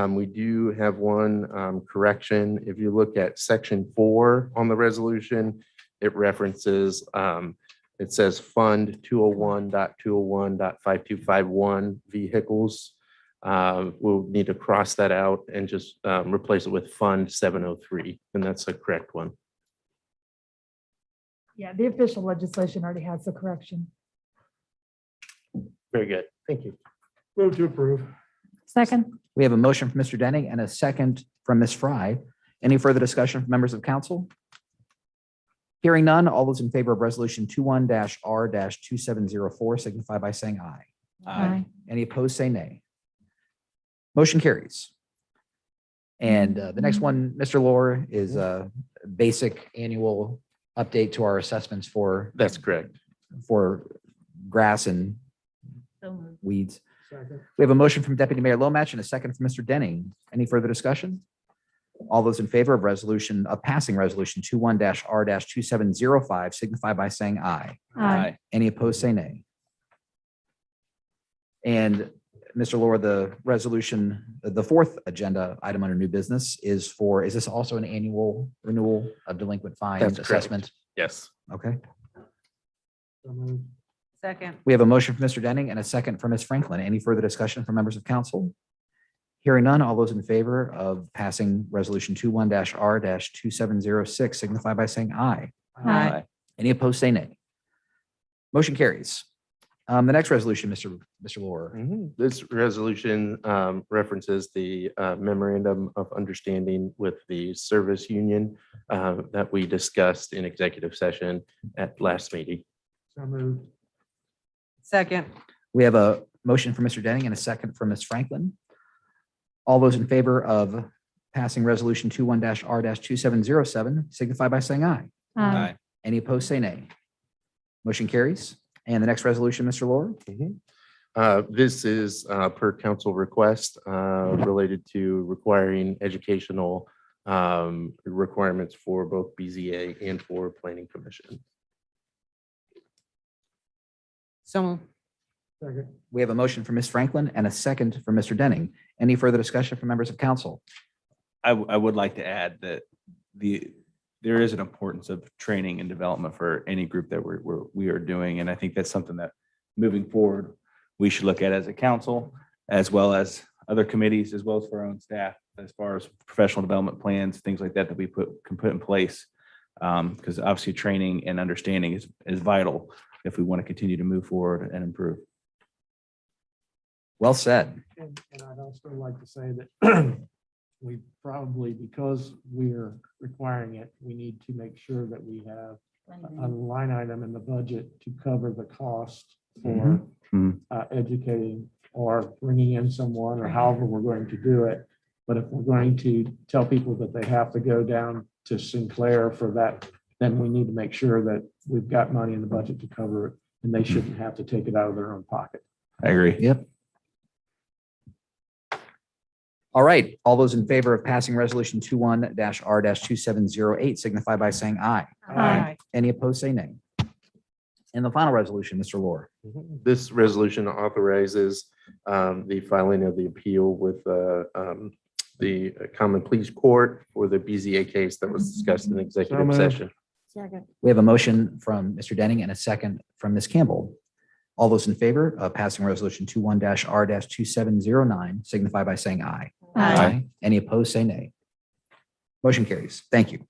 Speaker 7: We do have one correction. If you look at section 4 on the resolution, it references, it says Fund 201.201.5251 vehicles. We'll need to cross that out and just replace it with Fund 703, and that's the correct one.
Speaker 2: Yeah, the official legislation already has the correction.
Speaker 7: Very good. Thank you.
Speaker 4: Move to approve.
Speaker 8: Second.
Speaker 1: We have a motion from Mr. Denning and a second from Ms. Fry. Any further discussion from members of council? Hearing none, all those in favor of resolution 21-R-2704 signify by saying aye.
Speaker 8: Aye.
Speaker 1: Any opposed, say nay. Motion carries. And the next one, Mr. Lohr, is a basic annual update to our assessments for
Speaker 7: That's correct.
Speaker 1: grass and
Speaker 8: So moved.
Speaker 1: weeds.
Speaker 4: Second.
Speaker 1: We have a motion from Deputy Mayor Lomatch and a second from Mr. Denning. Any further discussion? All those in favor of passing resolution 21-R-2705 signify by saying aye.
Speaker 8: Aye.
Speaker 1: Any opposed, say nay. And Mr. Lohr, the resolution, the fourth agenda item under new business is this also an annual renewal of delinquent fines
Speaker 7: That's correct.
Speaker 1: assessment?
Speaker 7: Yes.
Speaker 1: Okay.
Speaker 4: So moved.
Speaker 6: Second.
Speaker 1: We have a motion from Mr. Denning and a second from Ms. Franklin. Any further discussion from members of council? Hearing none, all those in favor of passing resolution 21-R-2706 signify by saying aye.
Speaker 6: Aye.
Speaker 1: Any opposed, say nay. Motion carries. The next resolution, Mr. Lohr.
Speaker 7: This resolution references the memorandum of understanding with the service union that we discussed in executive session at last meeting.
Speaker 4: So moved.
Speaker 6: Second.
Speaker 1: We have a motion for Mr. Denning and a second from Ms. Franklin. All those in favor of passing resolution 21-R-2707 signify by saying aye.
Speaker 8: Aye.
Speaker 1: Any opposed, say nay. Motion carries. And the next resolution, Mr. Lohr.
Speaker 7: This is per council request related to requiring educational requirements for both BZA and for planning commission.
Speaker 6: So moved.
Speaker 4: Second.
Speaker 1: We have a motion for Ms. Franklin and a second for Mr. Denning. Any further discussion from members of council?
Speaker 12: I would like to add that there is an importance of training and development for any group that we are doing. And I think that's something that moving forward, we should look at as a council, as well as other committees, as well as for our own staff, as far as professional development plans, things like that we can put in place. Because obviously training and understanding is vital if we want to continue to move forward and improve.
Speaker 1: Well said.
Speaker 4: And I'd also like to say that we probably, because we're requiring it, we need to make sure that we have a line item in the budget to cover the cost for educating or bringing in someone or however we're going to do it. But if we're going to tell people that they have to go down to Sinclair for that, then we need to make sure that we've got money in the budget to cover it, and they shouldn't have to take it out of their own pocket.
Speaker 12: I agree.
Speaker 1: Yep. All right, all those in favor of passing resolution 21-R-2708 signify by saying aye.
Speaker 6: Aye.
Speaker 1: Any opposed, say nay. And the final resolution, Mr. Lohr.
Speaker 7: This resolution authorizes the filing of the appeal with the Common Pleas Court for the BZA case that was discussed in executive
Speaker 4: moved.
Speaker 7: session.
Speaker 9: Second.
Speaker 1: We have a motion from Mr. Denning and a second from Ms. Campbell. All those in favor of passing resolution 21-R-2709 signify by saying aye.
Speaker 6: Aye.
Speaker 1: Any opposed, say nay. Motion carries. Thank you.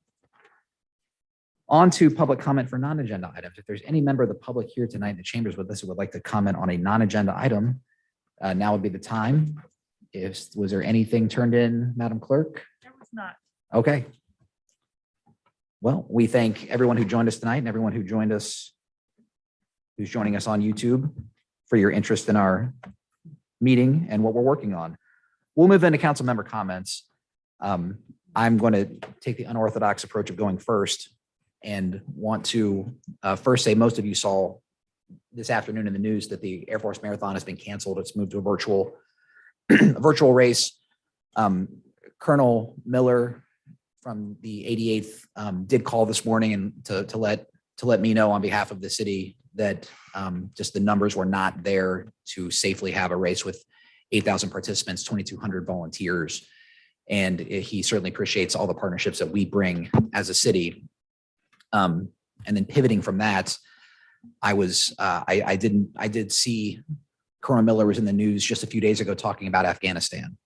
Speaker 1: On to public comment for non-agenda items. If there's any member of the public here tonight in the chambers with us who would like to comment on a non-agenda item, now would be the time. Was there anything turned in, Madam Clerk?
Speaker 2: There was not.
Speaker 1: Okay. Well, we thank everyone who joined us tonight and everyone who's joining us on YouTube for your interest in our meeting and what we're working on. We'll move into council member comments. I'm going to take the unorthodox approach of going first and want to first say most of you saw this afternoon in the news that the Air Force Marathon has been canceled. It's moved to a virtual race. Colonel Miller from the 88th did call this morning and to let me know on behalf of the city that just the numbers were not there to safely have a race with 8,000 participants, 2,200 volunteers. And he certainly appreciates all the partnerships that we bring as a city. And then pivoting from that, I did see Colonel Miller was in the news just a few days ago talking about Afghanistan.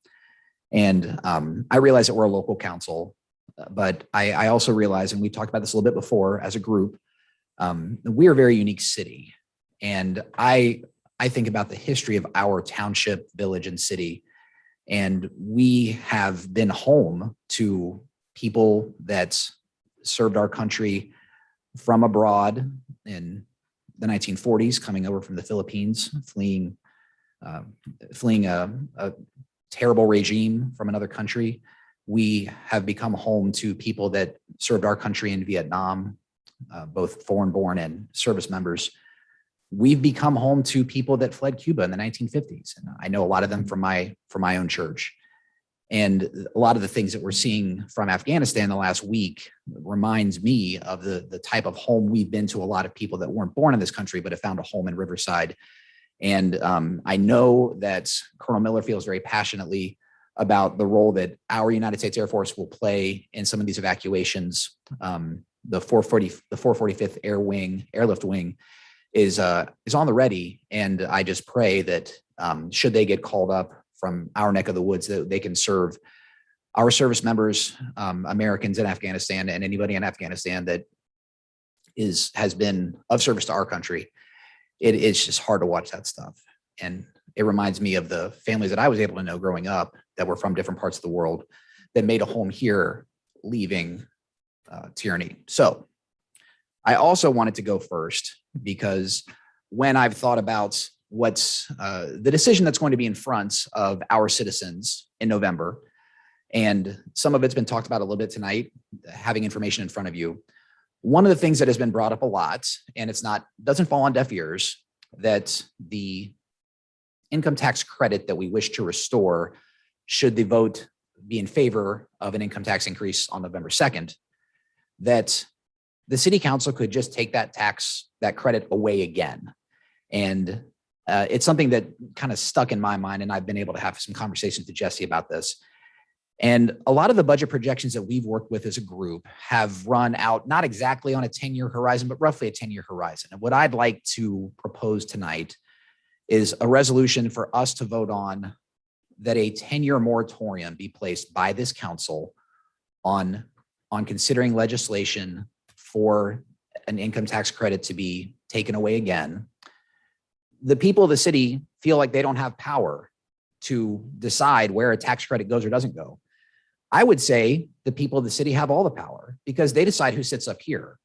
Speaker 1: And I realize that we're a local council, but I also realize, and we talked about this a little bit before as a group, we're a very unique city. And I think about the history of our township, village, and city. And we have been home to people that served our country from abroad in the 1940s, coming over from the Philippines, fleeing a terrible regime from another country. We have become home to people that served our country in Vietnam, both foreign-born and service members. We've become home to people that fled Cuba in the 1950s. And I know a lot of them from my own church. And a lot of the things that we're seeing from Afghanistan the last week reminds me of the type of home we've been to a lot of people that weren't born in this country, but have found a home in Riverside. And I know that Colonel Miller feels very passionately about the role that our United States Air Force will play in some of these evacuations. The 445th Airlift Wing is on the ready. And I just pray that should they get called up from our neck of the woods, that they can serve our service members, Americans in Afghanistan, and anybody in Afghanistan that has been of service to our country. It's just hard to watch that stuff. And it reminds me of the families that I was able to know growing up that were from different parts of the world that made a home here, leaving tyranny. So I also wanted to go first because when I've thought about what's the decision that's going to be in front of our citizens in November, and some of it's been talked about a little bit tonight, having information in front of you. One of the things that has been brought up a lot, and doesn't fall on deaf ears, that the income tax credit that we wish to restore, should the vote be in favor of an income tax increase on November 2nd, that the city council could just take that credit away again. And it's something that kind of stuck in my mind, and I've been able to have some conversations with Jesse about this. And a lot of the budget projections that we've worked with as a group have run out, not exactly on a 10-year horizon, but roughly a 10-year horizon. And what I'd like to propose tonight is a resolution for us to vote on, that a 10-year moratorium be placed by this council on considering legislation for an income tax credit to be taken away again. The people of the city feel like they don't have power to decide where a tax credit goes or doesn't go. I would say the people of the city have all the power because they decide who sits up here.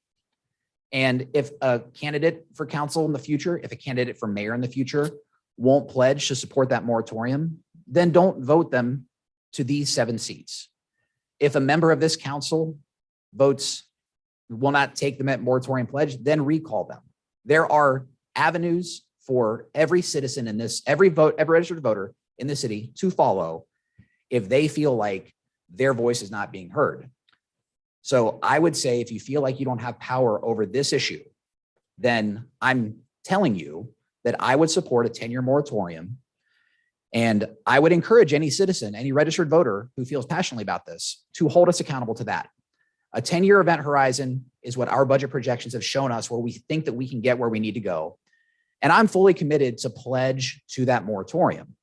Speaker 1: And if a candidate for council in the future, if a candidate for mayor in the future won't pledge to support that moratorium, then don't vote them to these 7 seats. If a member of this council votes, will not take the moratorium pledge, then recall them. There are avenues for every citizen in this, every registered voter in the city to follow if they feel like their voice is not being heard. So I would say if you feel like you don't have power over this issue, then I'm telling you that I would support a 10-year moratorium. And I would encourage any citizen, any registered voter who feels passionately about this to hold us accountable to that. A 10-year event horizon is what our budget projections have shown us, where we think that we can get where we need to go. And I'm fully committed to pledge to that moratorium.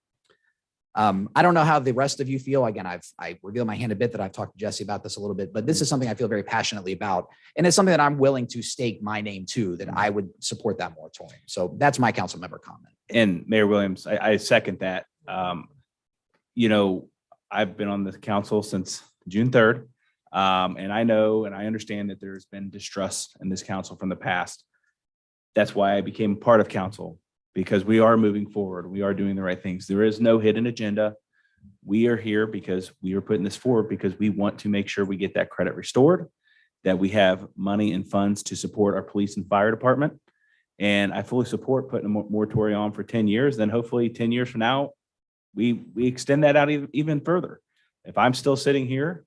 Speaker 1: I don't know how the rest of you feel. Again, I reveal my hand a bit that I've talked to Jesse about this a little bit, but this is something I feel very passionately about. And it's something that I'm willing to stake my name to, that I would support that moratorium. So that's my council member comment.
Speaker 12: And Mayor Williams, I second that. You know, I've been on the council since June 3rd. And I know, and I understand that there's been distrust in this council from the past. That's why I became part of council, because we are moving forward. We are doing the right things. There is no hidden agenda. We are here because we are putting this forward because we want to make sure we get that credit restored, that we have money and funds to support our police and fire department. And I fully support putting a moratorium on for 10 years. Then hopefully 10 years from now, we extend that out even further. If I'm still sitting here,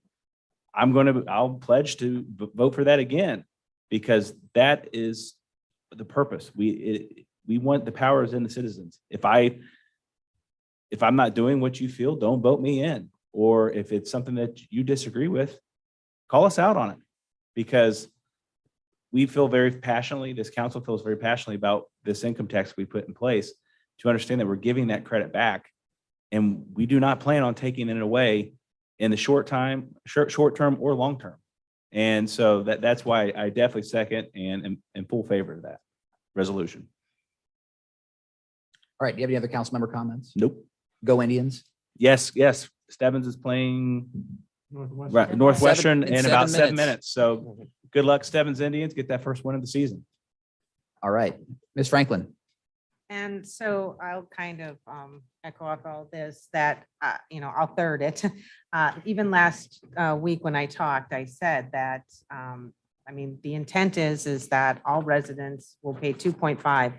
Speaker 12: I'll pledge to vote for that again, because that is the purpose. We want the powers in the citizens. If I'm not doing what you feel, don't vote me in. Or if it's something that you disagree with, call us out on it, because we feel very passionately, this council feels very passionately about this income tax we put in place, to understand that we're giving that credit back. And we do not plan on taking it away in the short term or long term. And so that's why I definitely second and am in full favor of that resolution.
Speaker 1: All right. Do you have any other council member comments?
Speaker 12: Nope.
Speaker 1: Go Indians.
Speaker 12: Yes. Stebbins is playing
Speaker 4: Northwestern.
Speaker 12: Northwestern
Speaker 1: in
Speaker 12: in about
Speaker 1: 7
Speaker 12: 7 minutes. So good luck, Stebbins Indians. Get that first win of the season.
Speaker 1: All right. Ms. Franklin.
Speaker 6: And so I'll kind of echo off all this, that, I'll third it. Even last week when I talked, I said that, the intent is that all residents will pay 2.5.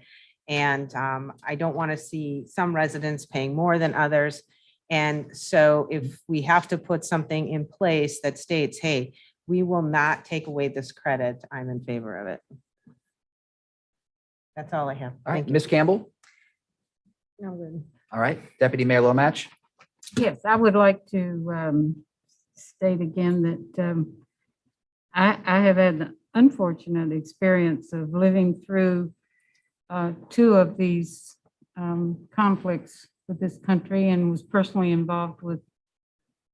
Speaker 6: And I don't want to see some residents paying more than others. And so if we have to put something in place that states, hey, we will not take away this credit, I'm in favor of it. That's all I have.
Speaker 1: All right.
Speaker 6: Thank you.
Speaker 1: Ms. Campbell.
Speaker 9: No good.
Speaker 1: All right. Deputy Mayor Lomatch.
Speaker 3: Yes, I would like to state again that I have had the unfortunate experience of living through 2 of these conflicts with this country, and was personally involved with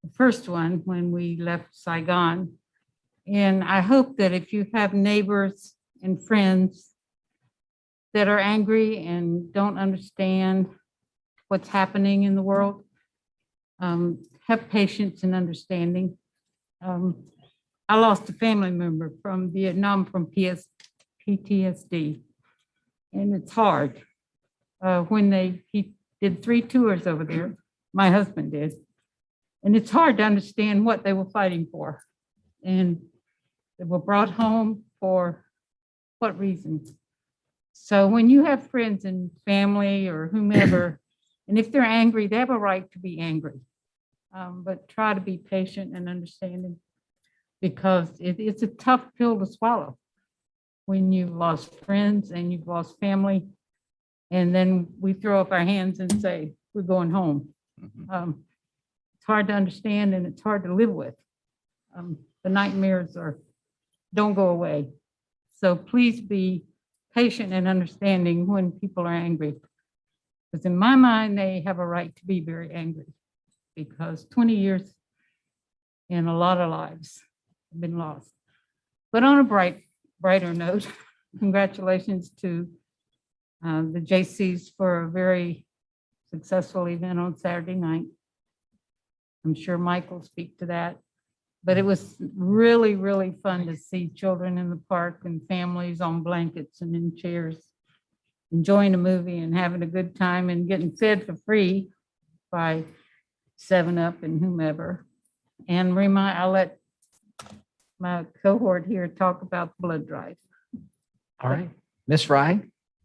Speaker 3: the first one when we left Saigon. And I hope that if you have neighbors and friends that are angry and don't understand what's happening in the world, have patience and understanding. I lost a family member from Vietnam from PTSD, and it's hard. He did 3 tours over there, my husband did, and it's hard to understand what they were fighting for. And they were brought home for what reasons? So when you have friends and family or whomever, and if they're angry, they have a right to be angry. But try to be patient and understanding, because it's a tough pill to swallow when you've lost friends and you've lost family. And then we throw up our hands and say, we're going home. It's hard to understand and it's hard to live with. The nightmares don't go away. So please be patient and understanding when people are angry. Because in my mind, they have a right to be very angry, because 20 years and a lot of lives have been lost. But on a brighter note, congratulations to the JCs for a very successful event on Saturday night. I'm sure Mike will speak to that. But it was really, really fun to see children in the park and families on blankets and in chairs, enjoying a movie and having a good time and getting fed for free by 7-Up and whomever. And I'll let my cohort here talk about the blood drive.
Speaker 1: All right. Ms. Fry?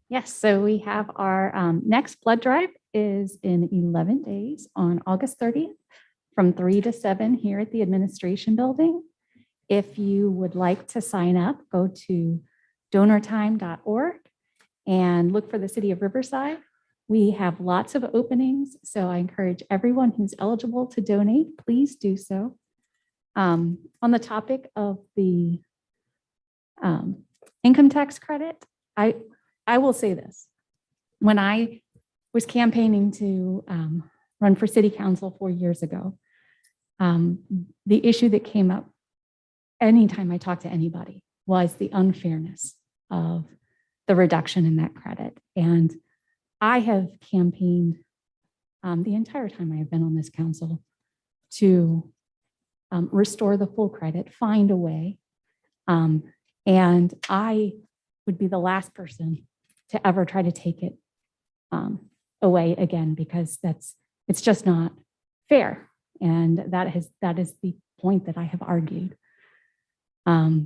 Speaker 13: Yes, so we have our next blood drive is in 11 days on August 30th from 3 to 7 here at the administration building. If you would like to sign up, go to donortime.org and look for the city of Riverside. We have lots of openings, so I encourage everyone who's eligible to donate, please do so. On the topic of the income tax credit, I will say this. When I was campaigning to run for city council 4 years ago, the issue that came up anytime I talked to anybody was the unfairness of the reduction in that credit. And I have campaigned the entire time I have been on this council to restore the full credit, find a way. And I would be the last person to ever try to take it away again, because it's just not fair. And that is the point that I have argued. I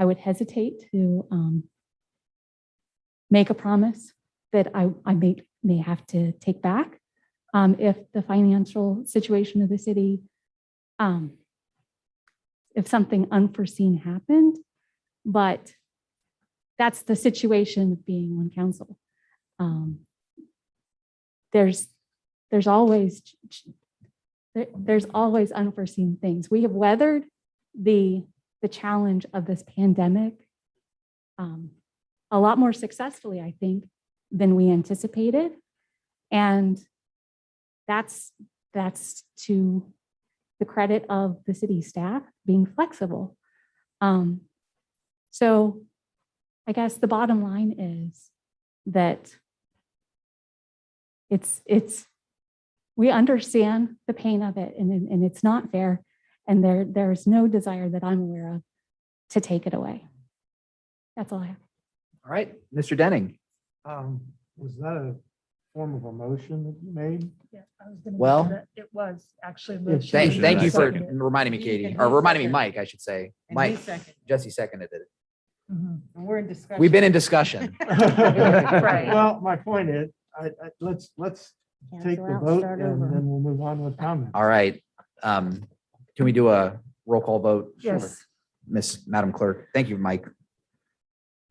Speaker 13: would hesitate to make a promise that I may have to take back if the financial situation of the city, if something unforeseen happened, but that's the situation of being on council. There's always unforeseen things. We have weathered the challenge of this pandemic a lot more successfully, I think, than we anticipated. And that's to the credit of the city staff being flexible. So I guess the bottom line is that we understand the pain of it, and it's not fair. And there's no desire that I'm aware of to take it away. That's all I have.
Speaker 1: All right, Mr. Denning.
Speaker 4: Was that a form of a motion that you made?
Speaker 2: Yeah, I was gonna
Speaker 1: Well-
Speaker 2: mention that it was actually.
Speaker 4: Yes,
Speaker 1: Thank you for
Speaker 2: Seconded.
Speaker 1: reminding me,
Speaker 6: He-
Speaker 1: Katie,
Speaker 6: and
Speaker 1: or
Speaker 6: he
Speaker 1: reminding me,
Speaker 6: seconded.
Speaker 1: Mike, I should say.
Speaker 6: And he
Speaker 1: Mike,
Speaker 6: seconded.
Speaker 1: Jesse seconded it.
Speaker 2: Mhm.
Speaker 6: And we're in discussion.
Speaker 1: We've been in discussion.
Speaker 2: Right.
Speaker 4: Well, my point is, let's take
Speaker 9: Cancel
Speaker 4: the
Speaker 9: out,
Speaker 4: vote
Speaker 9: start
Speaker 4: and
Speaker 9: over.
Speaker 4: then we'll move on with comments.
Speaker 1: All right. Can we do a roll call vote?
Speaker 2: Yes,
Speaker 1: Madam Clerk. Thank you, Mike.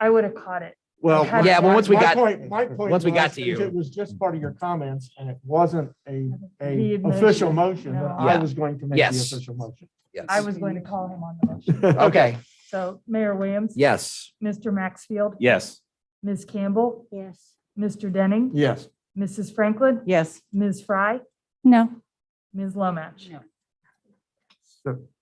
Speaker 2: I would have caught it.
Speaker 4: Well,
Speaker 2: Yeah,
Speaker 1: Yeah, but once we
Speaker 4: my
Speaker 1: got,
Speaker 4: point- my point
Speaker 1: once we got
Speaker 4: was,
Speaker 1: to
Speaker 4: if
Speaker 1: you.
Speaker 4: It was just part of your comments and it wasn't
Speaker 2: The
Speaker 4: a
Speaker 2: admission,
Speaker 4: official motion, then
Speaker 2: no.
Speaker 4: I
Speaker 1: Yeah.
Speaker 4: was going to make the
Speaker 1: Yes.
Speaker 4: official motion.
Speaker 1: yes.
Speaker 2: I was going to call him on the motion.
Speaker 1: Okay,
Speaker 2: So Mayor Williams.
Speaker 1: yes.
Speaker 2: Mr. Maxfield.
Speaker 12: Yes.
Speaker 2: Ms. Campbell,
Speaker 9: Yes.
Speaker 2: Mr. Denning.
Speaker 4: Yes.
Speaker 2: Mrs. Franklin.
Speaker 6: Yes.
Speaker 2: Ms. Fry,
Speaker 13: No.
Speaker 2: Ms. Lomatch.
Speaker 3: No.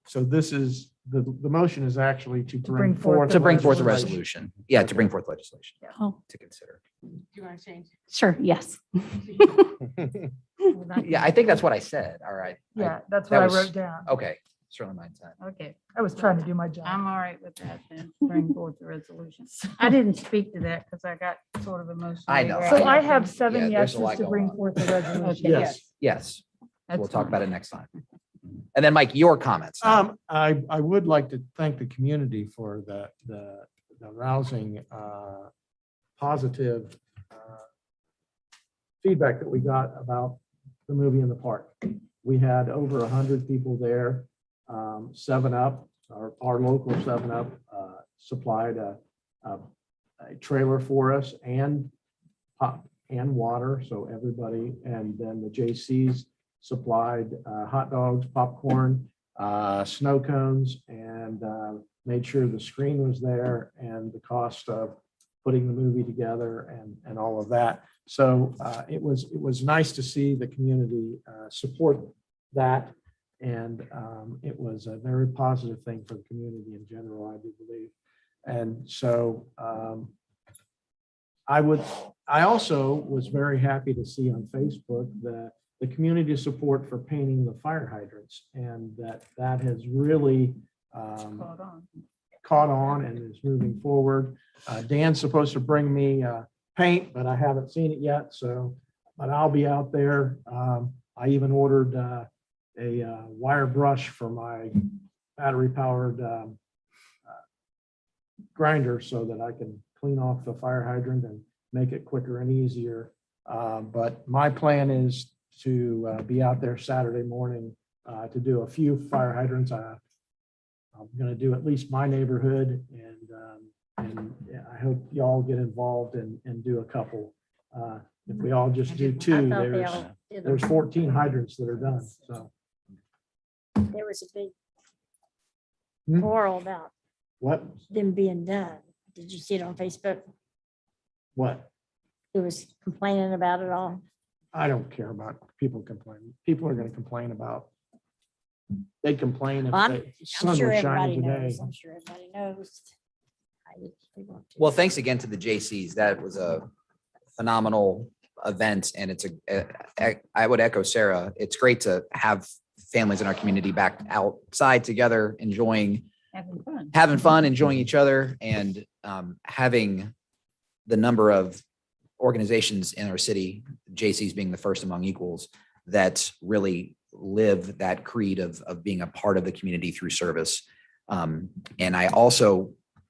Speaker 4: So this is, the motion is actually to
Speaker 2: bring
Speaker 4: bring
Speaker 2: forth
Speaker 4: forth.
Speaker 2: the
Speaker 1: To bring forth a
Speaker 4: legislation.
Speaker 1: resolution. Yeah, to bring forth legislation
Speaker 13: Oh,
Speaker 1: to consider.
Speaker 6: Do you want to change?
Speaker 13: sure. Yes.
Speaker 1: Yeah, I think that's what I said. All right.
Speaker 2: Yeah, that's
Speaker 1: that
Speaker 2: what I
Speaker 1: was-
Speaker 2: wrote down.
Speaker 1: Okay, certainly my time.
Speaker 3: Okay,
Speaker 2: I was trying to do my job.
Speaker 3: I'm all right with that then. Bring forth the resolution. I didn't speak to that because I got sort of emotional.
Speaker 1: I know.
Speaker 2: So I have
Speaker 1: Yeah,
Speaker 2: 7
Speaker 1: there's a lot
Speaker 2: yeses to
Speaker 1: going
Speaker 2: bring
Speaker 1: on.
Speaker 2: forth the resolution.
Speaker 3: Okay.
Speaker 4: Yes.
Speaker 1: Yes,
Speaker 3: That's
Speaker 1: we'll talk
Speaker 3: fine.
Speaker 1: about it next time. And then Mike, your comments. now.
Speaker 4: I would like to thank the community for the rousing, positive feedback that we got about the movie in the park. We had over 100 people there. 7-Up, our local 7-Up supplied a trailer for us and pop and water, so everybody, and then the JCs supplied hot dogs, popcorn, snow cones, and made sure the screen was there and the cost of putting the movie together and all of that. So it was nice to see the community support that. And it was a very positive thing for the community in general, I do believe. And so I also was very happy to see on Facebook the community support for painting the fire hydrants, and that has really
Speaker 3: Hold on.
Speaker 4: caught on and is moving forward. Dan's supposed to bring me paint, but I haven't seen it yet. So, but I'll be out there. I even ordered wire brush for my battery powered grinder so that I can clean off the fire hydrant and make it quicker and easier. But my plan is to be out there Saturday morning to do a few fire hydrants. I'm going to do at least my neighborhood, and yeah, I hope y'all get involved and do a couple. If we all just do two, there's 14 hydrants that are done, so.
Speaker 9: There was a big
Speaker 4: Hmm?
Speaker 9: quarrel about
Speaker 4: What,
Speaker 9: them being done. Did you see it on Facebook?
Speaker 4: what?
Speaker 9: It was complaining about it all.
Speaker 4: I don't care about people complaining. People are going to complain about. They complain if
Speaker 9: Well,
Speaker 4: the
Speaker 9: I'm
Speaker 4: sun
Speaker 9: sure
Speaker 4: was
Speaker 9: everybody
Speaker 4: shining today.
Speaker 9: knows. I'm sure everybody knows. They want to.
Speaker 1: Well, thanks again to the JCs. That was a phenomenal event, and I would echo Sarah. It's great to have families in our community back outside together, having fun, enjoying each other, and having the number of organizations in our city, JCs being the first among equals, that really live that creed of being a part of the community through service. And I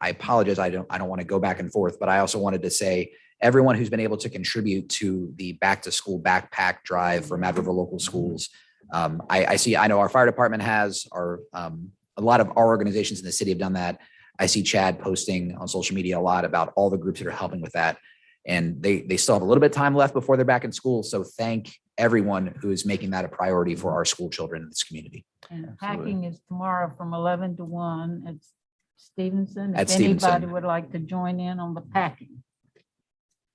Speaker 1: apologize, I don't want to go back and forth, but I also wanted to say, everyone who's been able to contribute to the back to school backpack drive for Mad River local schools. I know our fire department has, a lot of our organizations in the city have done that. I see Chad posting on social media a lot about all the groups that are helping with that. And they still have a little bit of time left before they're back in school. So thank everyone who is making that a priority for our school children in this community.
Speaker 3: And packing is tomorrow from 11 to 1 at Stevenson.
Speaker 1: At
Speaker 3: If anybody
Speaker 1: Stevenson.
Speaker 3: would like to join in on the packing.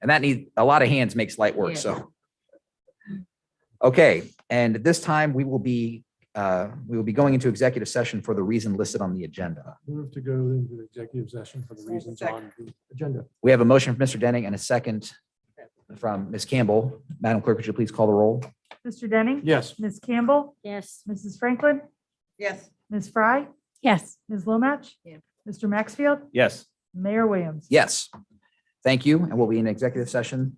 Speaker 1: And that needs a lot of hands makes light work.
Speaker 3: Yeah.
Speaker 1: So. Okay. And at this time we will be going into executive session for the reason listed on the agenda.
Speaker 4: Move to go into executive session for the reasons on the agenda.
Speaker 1: We have a motion from Mr. Denning and a second from Ms. Campbell. Madam Clerk, would you please call the roll?
Speaker 2: Mr. Denning?
Speaker 4: Yes.
Speaker 2: Ms. Campbell?
Speaker 9: Yes.
Speaker 2: Mrs. Franklin?
Speaker 6: Yes.
Speaker 2: Ms. Fry?
Speaker 13: Yes.
Speaker 2: Ms. Lomatch?
Speaker 3: Yeah.
Speaker 2: Mr. Maxfield?
Speaker 12: Yes.
Speaker 2: Mayor Williams?
Speaker 1: Yes. Thank you. And we'll be in executive session